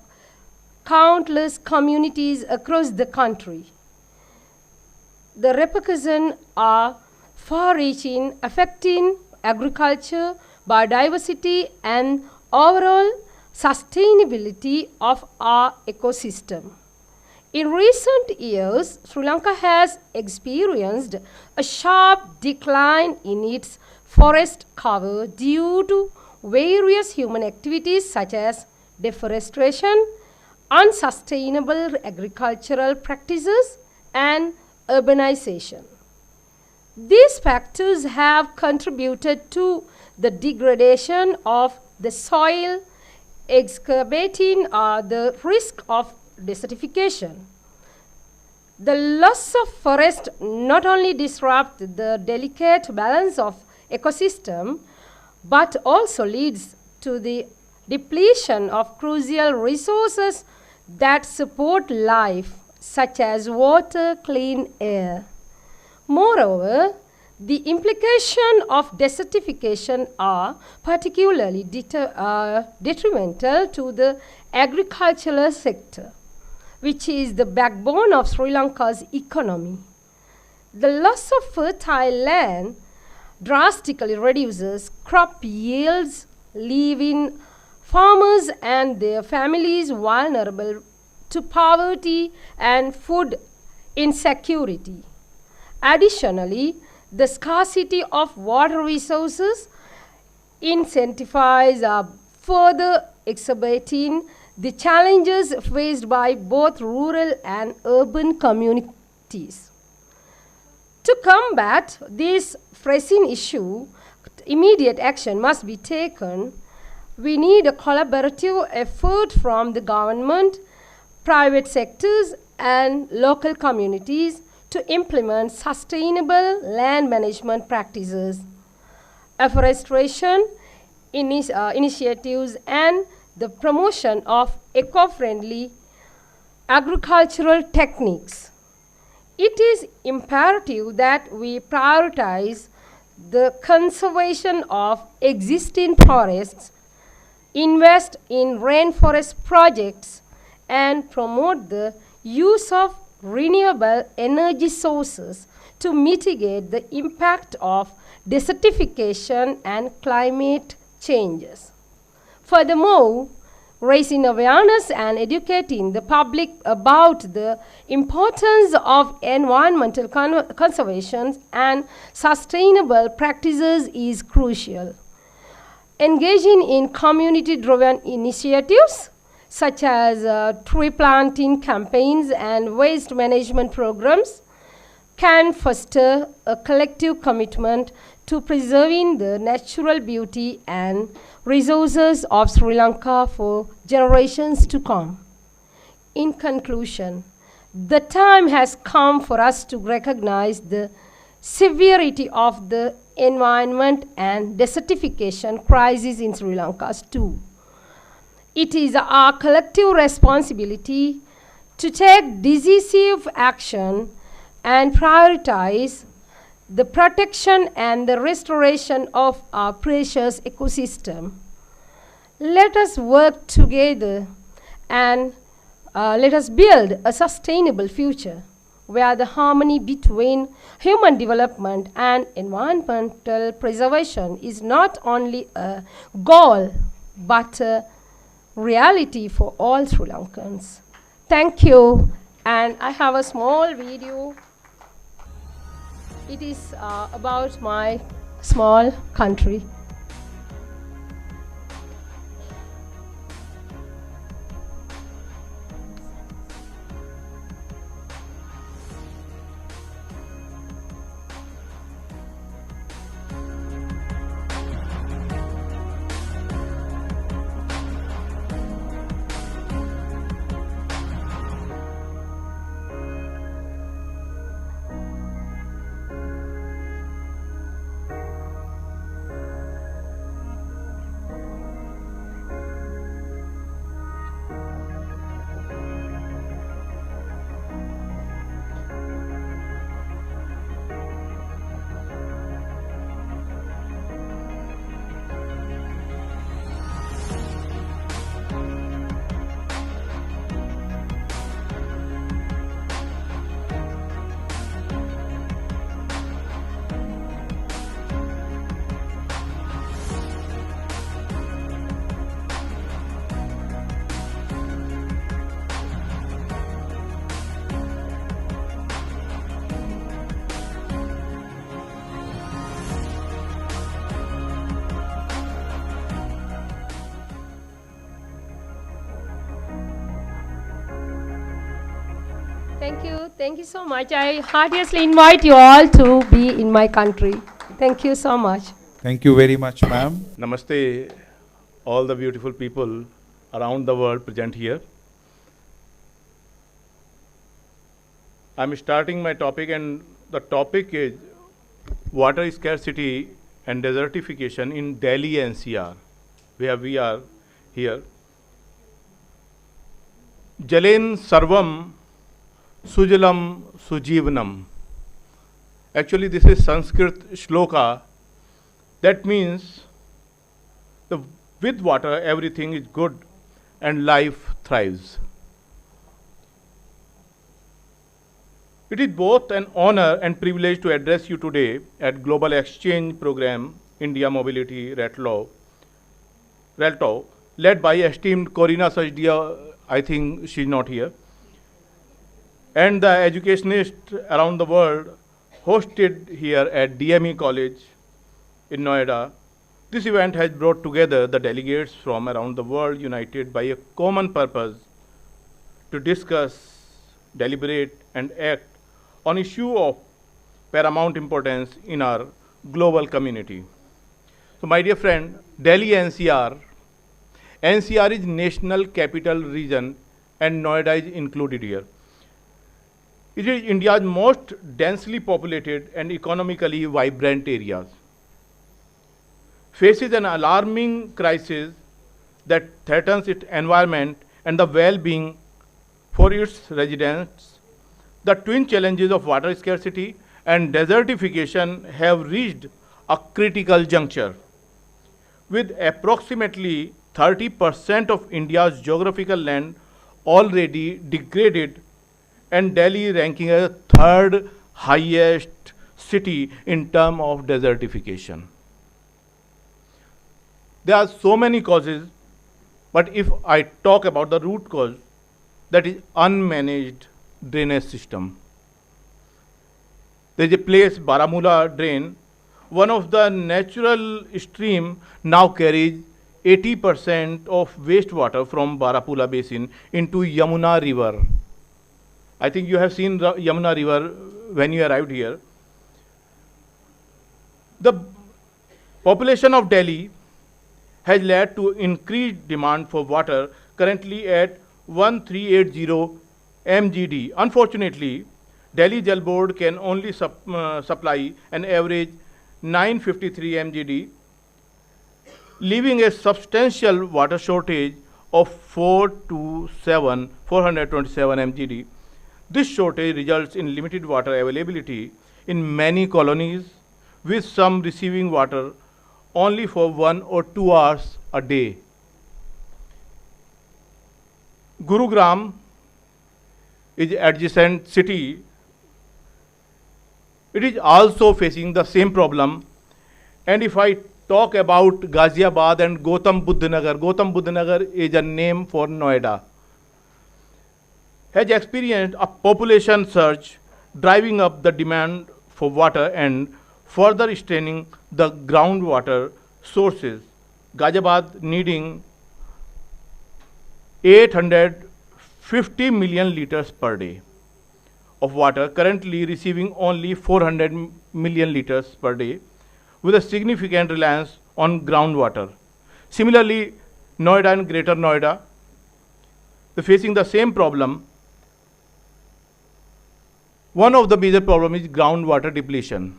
countless communities across the country. The repercussions are far-reaching, affecting agriculture, biodiversity, and overall sustainability of our ecosystem. In recent years, Sri Lanka has experienced a sharp decline in its forest cover due to various human activities such as deforestation, unsustainable agricultural practices, and urbanization. These factors have contributed to the degradation of the soil, exacerbating the risk of desertification. The loss of forest not only disrupts the delicate balance of ecosystem, but also leads to the depletion of crucial resources that support life, such as water, clean air. Moreover, the implications of desertification are particularly detrimental to the agricultural sector, which is the backbone of Sri Lanka's economy. The loss of fertile land drastically reduces crop yields, leaving farmers and their families vulnerable to poverty and food insecurity. Additionally, the scarcity of water resources incentivize further exacerbating the challenges faced by both rural and urban communities. To combat this pressing issue, immediate action must be taken. We need a collaborative effort from the government, private sectors, and local communities to implement sustainable land management practices, afforestation initiatives, and the promotion of eco-friendly agricultural techniques. It is imperative that we prioritize the conservation of existing forests, invest in rainforest projects, and promote the use of renewable energy sources to mitigate the impact of desertification and climate changes. Furthermore, raising awareness and educating the public about the importance of environmental conservation and sustainable practices is crucial. Engaging in community-driven initiatives such as tree planting campaigns and waste management programs can foster a collective commitment to preserving the natural beauty and resources of Sri Lanka for generations to come. In conclusion, the time has come for us to recognize the severity of the environment and desertification crisis in Sri Lanka too. It is our collective responsibility to take decisive action and prioritize the protection and the restoration of our precious ecosystem. Let us work together and let us build a sustainable future where the harmony between human development and environmental preservation is not only a goal but a reality for all Sri Lankans. Thank you. And I have a small video. It is about my small country. Thank you. Thank you so much. I heartily invite you all to be in my country. Thank you so much. Thank you very much, ma'am. Namaste, all the beautiful people around the world present here. I'm starting my topic, and the topic is water scarcity and desertification in Delhi NCR, where we are here. Jalen Sarvam Sujalam Sujivanam. Actually, this is Sanskrit shloka. That means with water everything is good and life thrives. It is both an honor and privilege to address you today at Global Exchange Program India Mobility RELTTAW, led by esteemed Corina Sajdia. I think she's not here, and the educationists around the world hosted here at DME College in Noida. This event has brought together the delegates from around the world united by a common purpose to discuss, deliberate, and act on issue of paramount importance in our global community. So my dear friend, Delhi NCR is National Capital Region and Noida is included here. It is India's most densely populated and economically vibrant areas. Faces an alarming crisis that threatens its environment and the well-being for its residents. The twin challenges of water scarcity and desertification have reached a critical juncture. With approximately 30% of India's geographical land already degraded, and Delhi ranking as the third highest city in terms of desertification. There are so many causes, but if I talk about the root cause, that is unmanaged drainage system. There is a place, Baramulla drain, one of the natural stream now carries 80% of wastewater from Baramulla basin into Yamuna river. I think you have seen the Yamuna river when you arrived here. The population of Delhi has led to increased demand for water, currently at 1380 MGD. Unfortunately, Delhi Jal Board can only supply an average 953 MGD, leaving a substantial water shortage of 427 MGD. This shortage results in limited water availability in many colonies, with some receiving water only for 1 or 2 hours a day. Gurugram is adjacent city, it is also facing the same problem. And if I talk about Ghaziabad and Gautam Buddha Nagar is a name for Noida, has experienced a population surge driving up the demand for water and further straining the groundwater sources. Ghaziabad needing 850 million liters per day of water, currently receiving only 400 million liters per day, with a significant reliance on groundwater. Similarly, Noida and Greater Noida, they're facing the same problem. One of the major problems is groundwater depletion.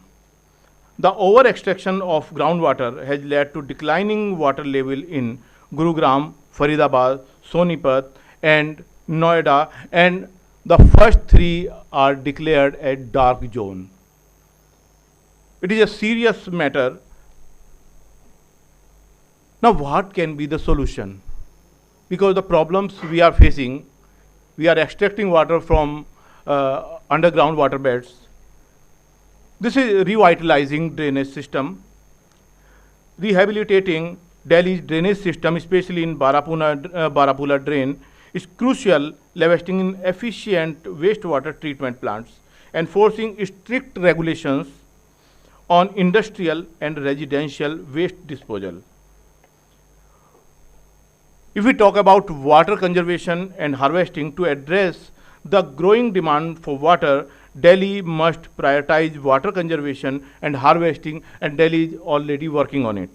The over-extraction of groundwater has led to declining water level in Gurugram, Faridabad, Sonipat, and Noida, and the first three are declared a dark zone. It is a serious matter. Now, what can be the solution? Because the problems we are facing, we are extracting water from underground water beds. This is revitalizing drainage system, rehabilitating Delhi's drainage system, especially in Barapula drain, is crucial, investing in efficient wastewater treatment plants, enforcing strict regulations on industrial and residential waste disposal. If we talk about water conservation and harvesting to address the growing demand for water, Delhi must prioritize water conservation and harvesting, and Delhi is already working on it.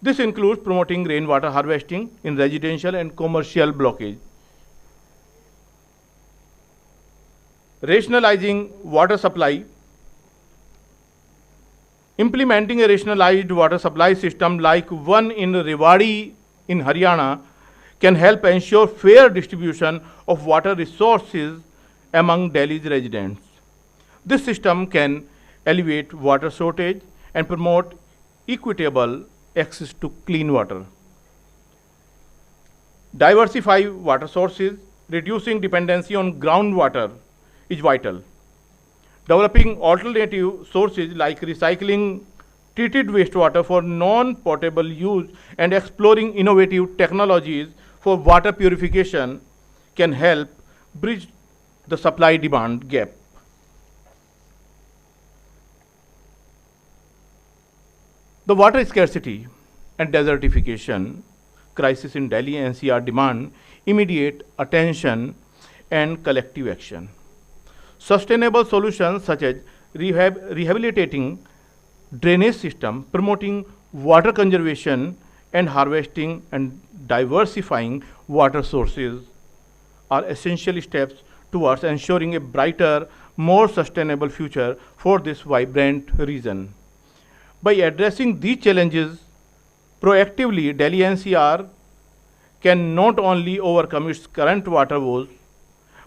This includes promoting rainwater harvesting in residential and commercial blockage, rationalizing water supply, implementing a rationalized water supply system like one in Rewari in Haryana can help ensure fair distribution of water resources among Delhi's residents. This system can alleviate water shortage and promote equitable access to clean water. Diversify water sources, reducing dependency on groundwater is vital. Developing alternative sources like recycling treated wastewater for non-potable use and exploring innovative technologies for water purification can help bridge the supply-demand gap. The water scarcity and desertification crisis in Delhi NCR demand immediate attention and collective action. Sustainable solutions such as rehabilitating drainage system, promoting water conservation and harvesting, and diversifying water sources are essential steps towards ensuring a brighter, more sustainable future for this vibrant region. By addressing these challenges proactively, Delhi NCR can not only overcome its current water woes,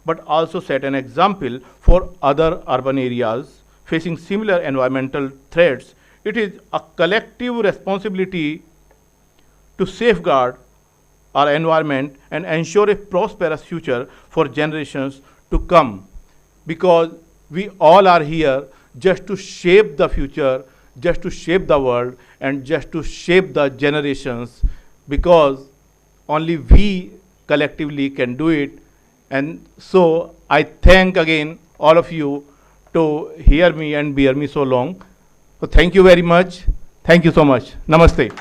but also set an example for other urban areas facing similar environmental threats. It is a collective responsibility to safeguard our environment and ensure a prosperous future for generations to come, because we all are here just to shape the future, just to shape the world, and just to shape the generations, because only we collectively can do it. And so I thank again all of you to hear me and bear me so long. So thank you very much. Thank you so much. Namaste.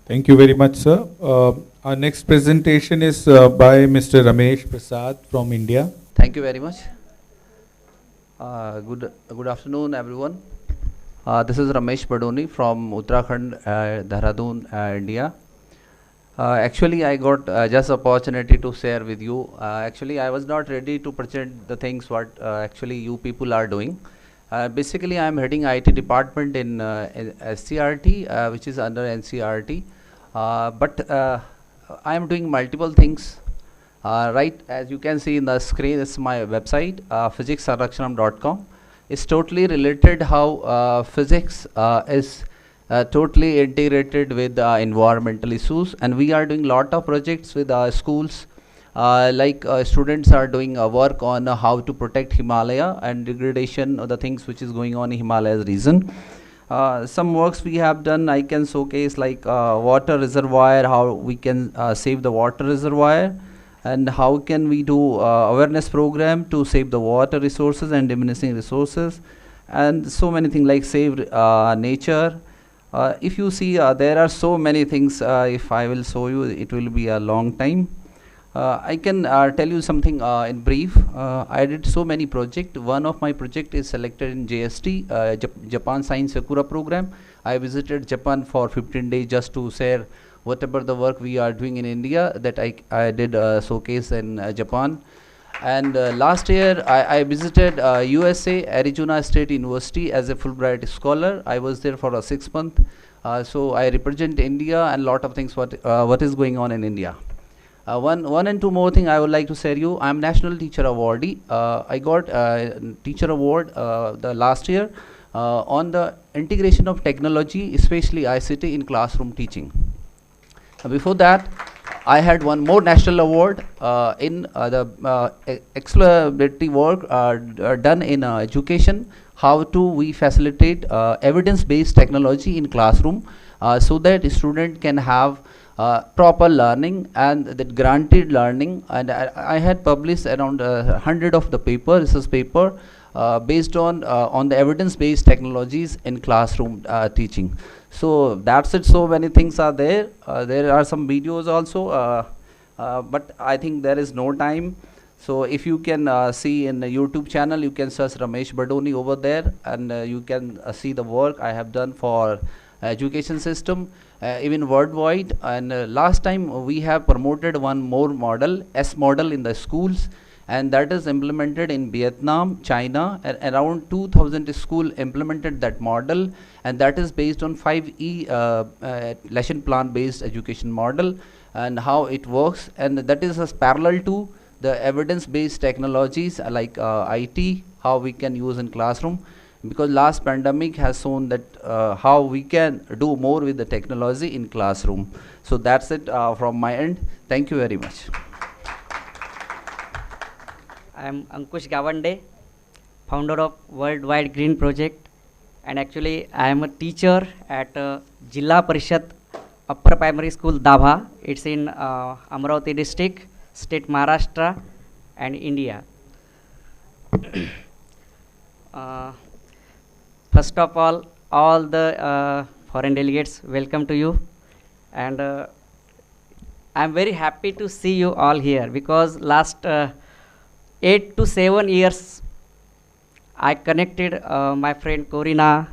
Thank you very much, sir. Our next presentation is by Mr. Ramesh Prasad from India. Thank you very much. Good afternoon, everyone. This is Ramesh Badoni from Uttarakhand, Dehradun, India. Actually, I got just opportunity to share with you. Actually, I was not ready to present the things what actually you people are doing. Basically, I am heading IT department in SCRT, which is under NCRT. But I am doing multiple things. Right, as you can see in the screen, this is my website, physicsarakshanam.com. It's totally related how physics is totally integrated with environmental issues, and we are doing lot of projects with schools. Students are doing work on how to protect Himalaya and degradation of the things which is going on in Himalayas region. Some works we have done, I can showcase, like water reservoir, how we can save the water reservoir, and how can we do awareness program to save the water resources and diminishing resources, and so many things like save nature. If you see, there are so many things. If I will show you, it will be a long time. I can tell you something in brief. I did so many projects. One of my project is selected in JST, Japan Science Sakura program. I visited Japan for 15 days just to share whatever the work we are doing in India, that I did showcase in Japan. And last year I visited USA, Arizona State University as a Fulbright scholar. I was there for 6 months. So I represent India and lot of things what is going on in India. One and two more thing I would like to share you. I'm National Teacher Awardee. I got Teacher Award the last year on the integration of technology, especially ICT in classroom teaching. Before that, I had one more national award in the exploratory work done in education. How to we facilitate evidence-based technology in classroom so that a student can have proper learning and that granted learning. And I had published around 100 of the research paper based on the evidence-based technologies in classroom teaching. So that's it. So many things are there. There are some videos also, but I think there is no time. So if you can see in the YouTube channel, you can search Ramesh Badoni over there, and you can see the work I have done for education system, even worldwide. And last time we have promoted one more model, S model in the schools, and that is implemented in Vietnam, China, and around 2000 schools implemented that model, and that is based on 5E lesson plan based education model and how it works. And that is as parallel to the evidence based technologies like IT, how we can use in classroom, because last pandemic has shown that how we can do more with the technology in classroom. So that's it from my end. Thank you very much. I am Ankush Gawande, founder of Worldwide Green Project, and actually I am a teacher at Jilla Parishad Upper Primary School Dabha. It's in Amravati district, state Maharashtra and India. First of all the foreign delegates, welcome to you, and I'm very happy to see you all here, because last 8 to 7 years I connected my friend Corina,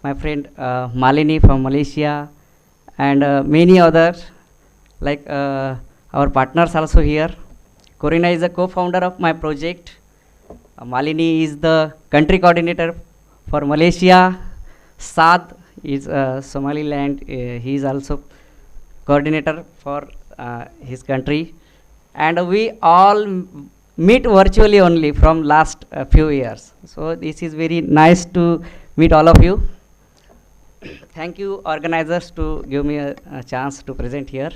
my friend Malini from Malaysia, and many others, like our partners also here. Corina is a co-founder of my project. Malini is the country coordinator for Malaysia. Saad is Somaliland. He is also coordinator for his country, and we all meet virtually only from last few years. So this is very nice to meet all of you. Thank you organizers to give me a chance to present here.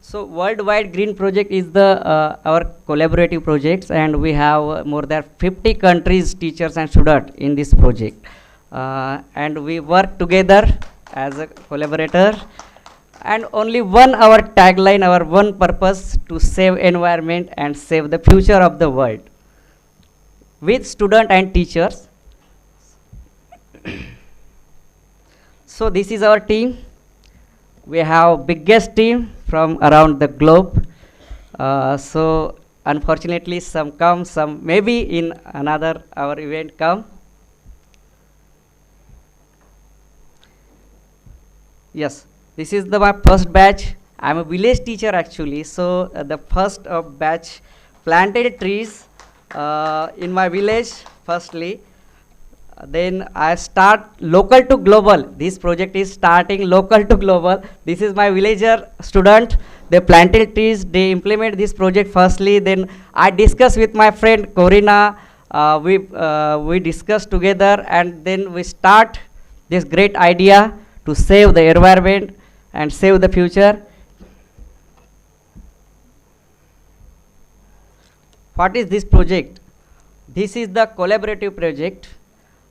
So Worldwide Green Project is the our collaborative projects, and we have more than 50 countries, teachers and students in this project, and we work together as a collaborator. And only our tagline, our one purpose, to save environment and save the future of the world with students and teachers. So this is our team. We have biggest team from around the globe. So unfortunately some come, some maybe in another our event come. Yes, this is my first batch. I'm a village teacher actually. So the first batch planted trees in my village firstly. Then I start local to global. This project is starting local to global. This is my villager student. They planted trees. They implement this project firstly. Then I discuss with my friend Corina we discuss together, and then we start this great idea to save the environment and save the future. What is this project? This is the collaborative project.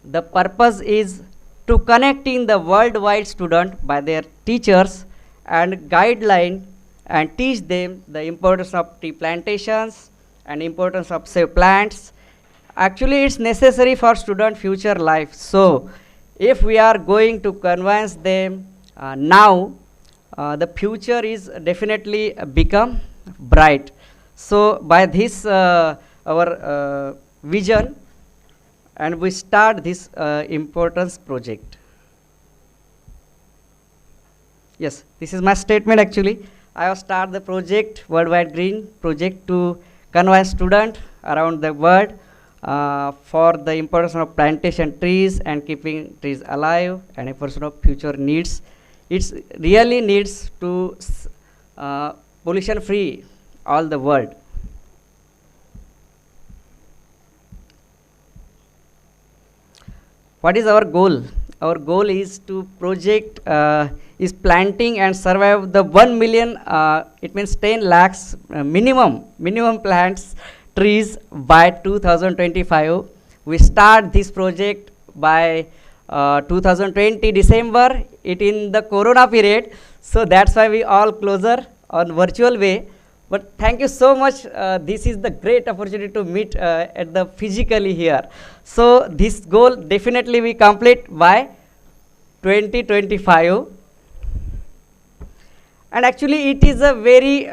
The purpose is to connecting the worldwide student by their teachers and guideline and teach them the importance of tree plantations and importance of save plants. Actually, it's necessary for student future life. So if we are going to convince them now, the future is definitely become bright. So by this our vision, and we start this importance project. Yes, this is my statement actually. I have started the project, Worldwide Green project, to convince students around the world for the importance of plantation trees and keeping trees alive, and importance of future needs. It really needs to pollution free all the world. What is our goal? Our goal is to project is planting and survive the 1 million, it means 10 lakhs minimum plants trees by 2025. We start this project by 2020 December, it in the corona period, so that's why we all closer on virtual way. But thank you so much. This is the great opportunity to meet at the physically here. So this goal definitely we complete by 2025. And actually it is a very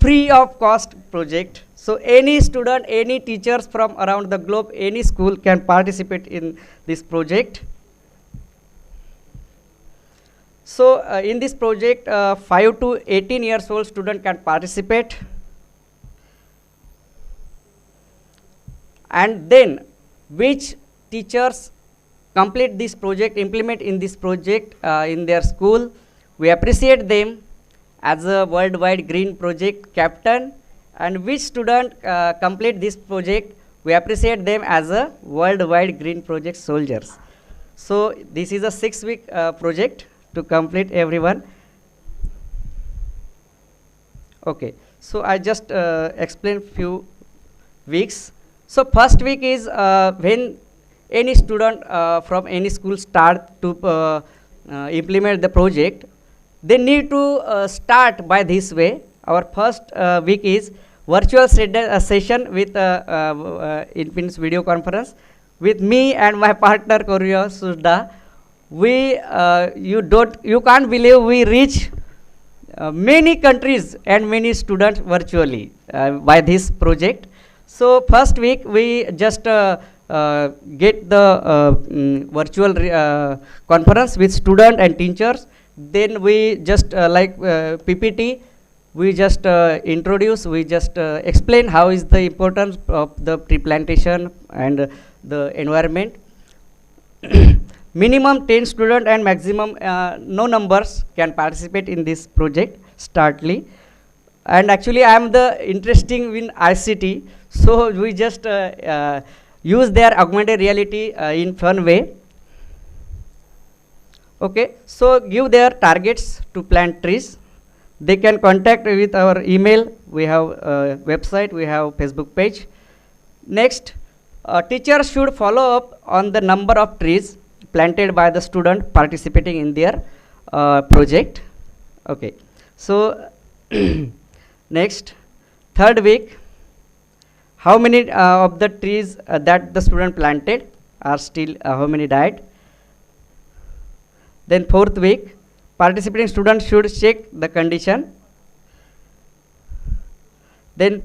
free of cost project. So any student, any teachers from around the globe, any school can participate in this project. So in this project, 5 to 18 years old student can participate. And then which teachers complete this project, implement in this project in their school, we appreciate them as a Worldwide Green project captain. And which student complete this project, we appreciate them as a Worldwide Green project soldiers. So this is a 6-week project to complete everyone. Okay, so I just explain few weeks. So first week is when any student from any school start to implement the project, they need to start by this way. Our first week is virtual session with it means video conference with me and my partner Koryo Sudda. We you can't believe we reach many countries and many students virtually by this project. So first week we just get the virtual conference with student and teachers. Then we just like PPT, we just introduce, we just explain how is the importance of the tree plantation and the environment. Minimum 10 students and maximum no numbers can participate in this project startly. And actually I am the interesting in ICT, so we just use their augmented reality in fun way. Okay, so give their targets to plant trees. They can contact with our email. We have a website, we have Facebook page. Next, teachers should follow up on the number of trees planted by the student participating in their project. Okay, so next, third week, how many of the trees that the student planted are still, how many died? Then fourth week, participating students should check the condition. Then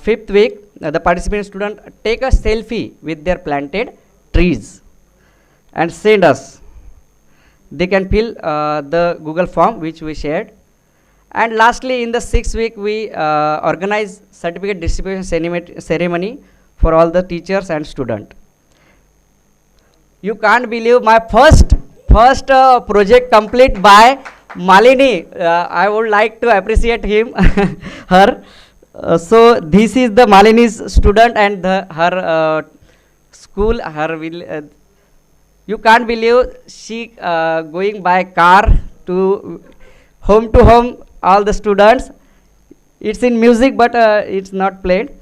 fifth week, the participating student take a selfie with their planted trees and send us. They can fill the Google form which we shared. And lastly, in the 6th week, we organize certificate distribution ceremony for all the teachers and students. You can't believe my first project complete by Malini. I would like to appreciate him, her. So this is the Malini's student and her school. You can't believe she going by car to home all the students. It's in music, but it's not played.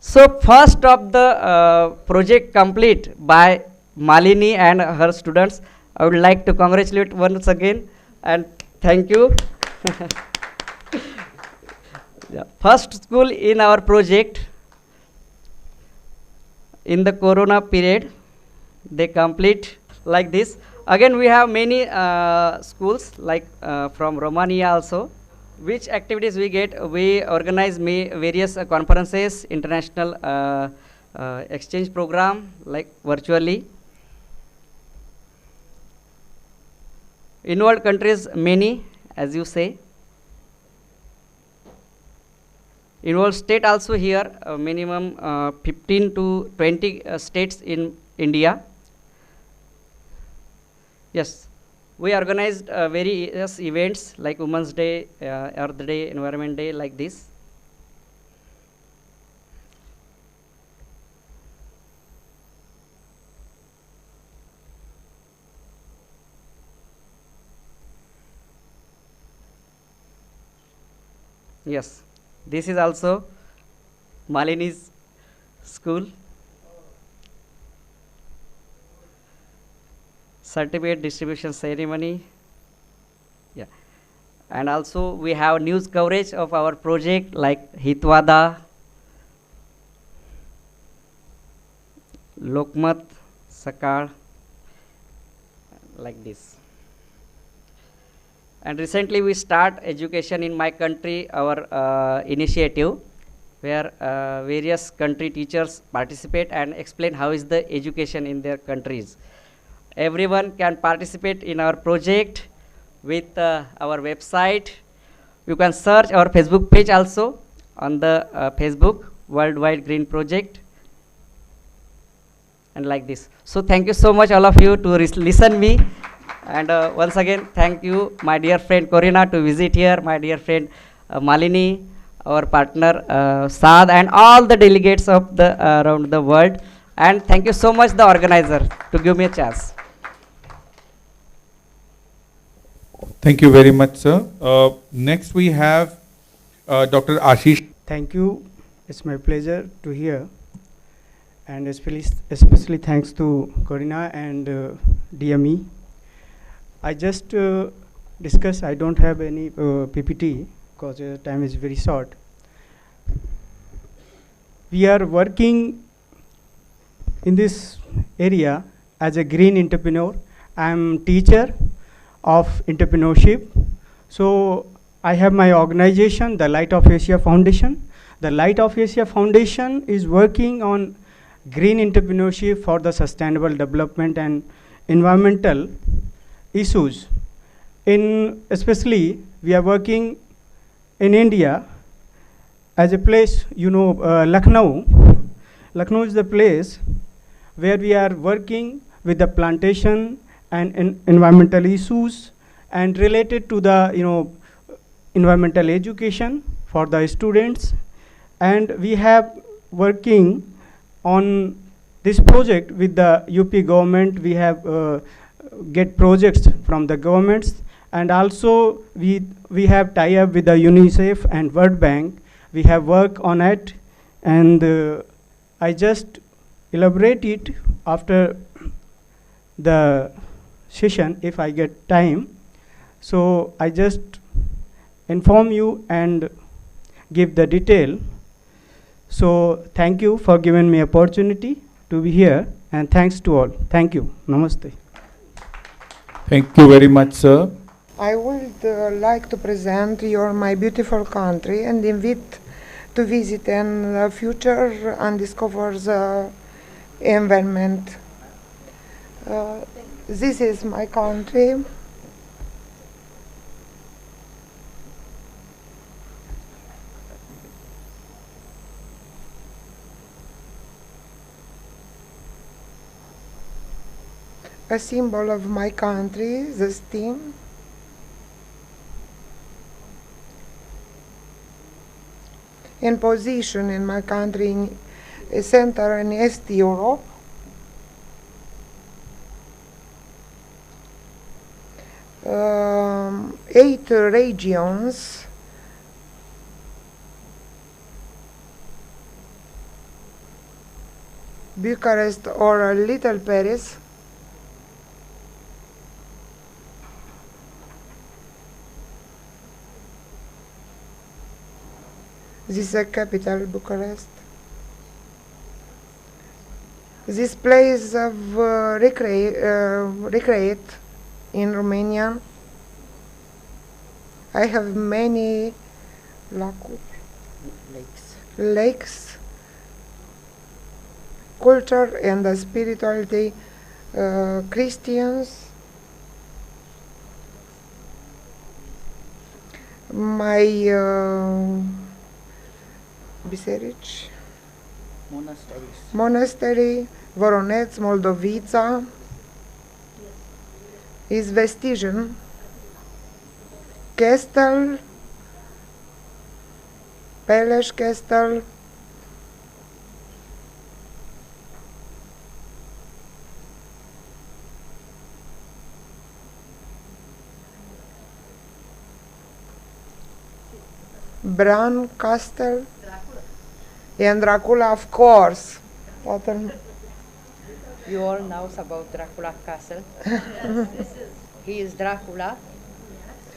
So first of the project complete by Malini and her students. I would like to congratulate once again and thank you. Yeah. First school in our project in the Corona period, they complete like this. Again, we have many schools like from Romania also. Which activities we get? We organize various conferences, international exchange program like virtually. Involved countries many, as you say. Involved state also here, minimum 15 to 20 states in India. Yes, we organized various events like Women's Day, Earth Day, Environment Day, like this. Yes, this is also Malini's school. Certificate distribution ceremony. Yeah, and also we have news coverage of our project like Hitwada, Lokmat, Sakar, like this. And recently we start education in my country, our initiative, where various country teachers participate and explain how is the education in their countries. Everyone can participate in our project with our website. You can search our Facebook page also on the Facebook, Worldwide Green Project, and like this. So thank you so much all of you to listen me. And once again, thank you, my dear friend Corina, to visit here, my dear friend Malini, our partner Saad, and all the delegates of the around the world. And thank you so much, the organizer, to give me a chance. Thank you very much, sir. Next, we have Dr. Ashish. Thank you. It's my pleasure to hear, and especially thanks to Corina and DME. I just discuss. I don't have any PPT because time is very short. We are working in this area as a green entrepreneur. I am teacher of entrepreneurship. So I have my organization, the Light of Asia Foundation. The Light of Asia Foundation is working on green entrepreneurship for the sustainable development and environmental issues. Especially we are working in India as a place, Lucknow. Lucknow is the place where we are working with the plantation and environmental issues and related to the environmental education for the students. And we have working on this project with the UP government. We have get projects from the governments, and also we have tie-up with the UNICEF and World Bank. We have work on it, and I just elaborate it after the session if I get time. So I just inform you and give the detail. So thank you for giving me opportunity to be here, and thanks to all. Thank you. Namaste. Thank you very much, sir. I would like to present my beautiful country and invite to visit in the future and discover the environment. This is my country. A symbol of my country, the steam. in position in my country in Central and East Europe. Eight regions. Bucharest or Little Paris. This is the capital, Bucharest. This place of recreate in Romania. I have many lakes, culture and spirituality, Christians. My biserici, monastery, Voronezh, Moldovița, is Vestigian, Castle, Peleș Castle, Bran Castle, and Dracula, of course. You all know about Dracula Castle. He is Dracula,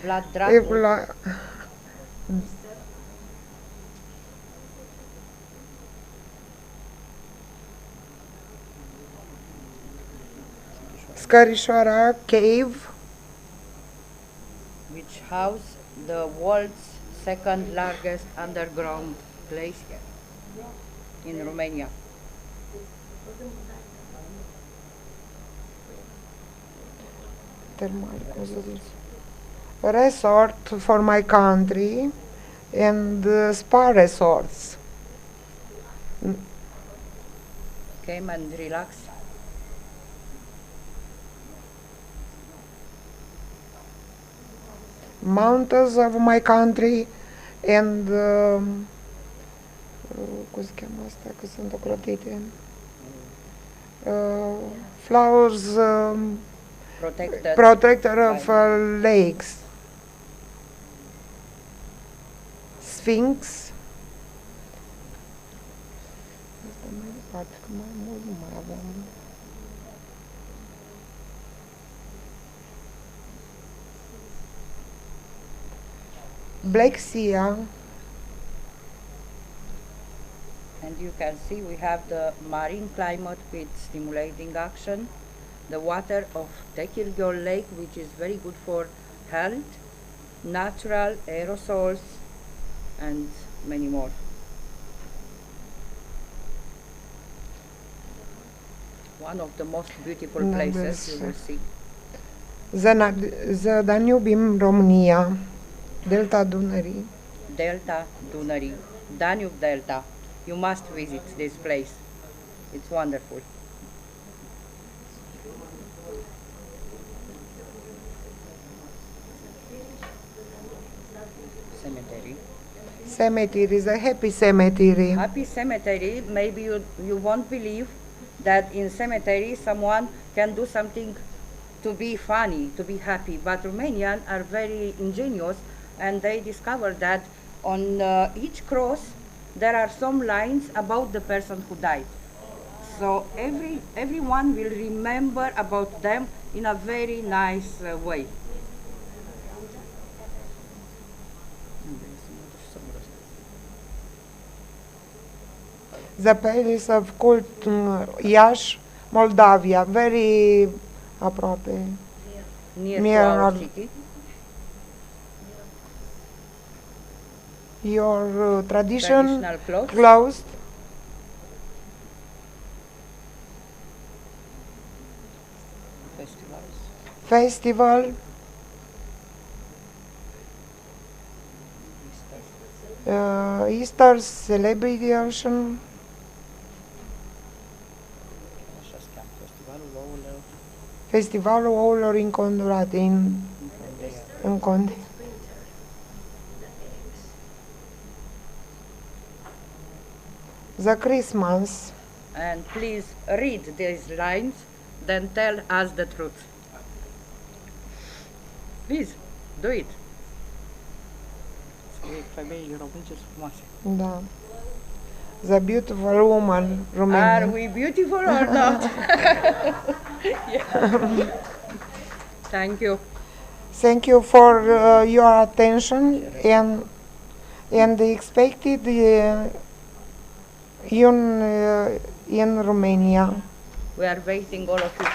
Vlad Dracula. Scarișoara Cave, which house the world's second largest underground place in Romania. Resort for my country and spa resorts. Came and relax. Mountains of my country and cum se cheamă asta, că sunt ocrotite? Flowers protector of lakes. Sphinx. Asta mai departe, că mai mult nu mai avem. Black Sea. And you can see we have the marine climate with stimulating action, the water of Techirghiol Lake, which is very good for health, natural aerosols, and many more. One of the most beautiful places you will see. The Danube in Romania, Delta Dunării. Delta Dunării, Danube Delta. You must visit this place. It's wonderful. Cemetery. Cemetery is a happy cemetery. Happy cemetery. Maybe you won't believe that in cemetery someone can do something to be funny, to be happy. But Romanians are very ingenious, and they discovered that on each cross there are some lines about the person who died. So everyone will remember about them in a very nice way. The Palace of Cult, Iași, Moldavia, very aproape. Near our city. Your traditional clothes. Festival. Easter celebration. Festivalul ouălor înconjurate în Conde. the Christmas. And please read these lines, then tell us the truth. Please, do it. Да. The beautiful woman, Romania. Are we beautiful or not? Yeah. Thank you. Thank you for your attention and the expected in Romania. We are waiting all of you.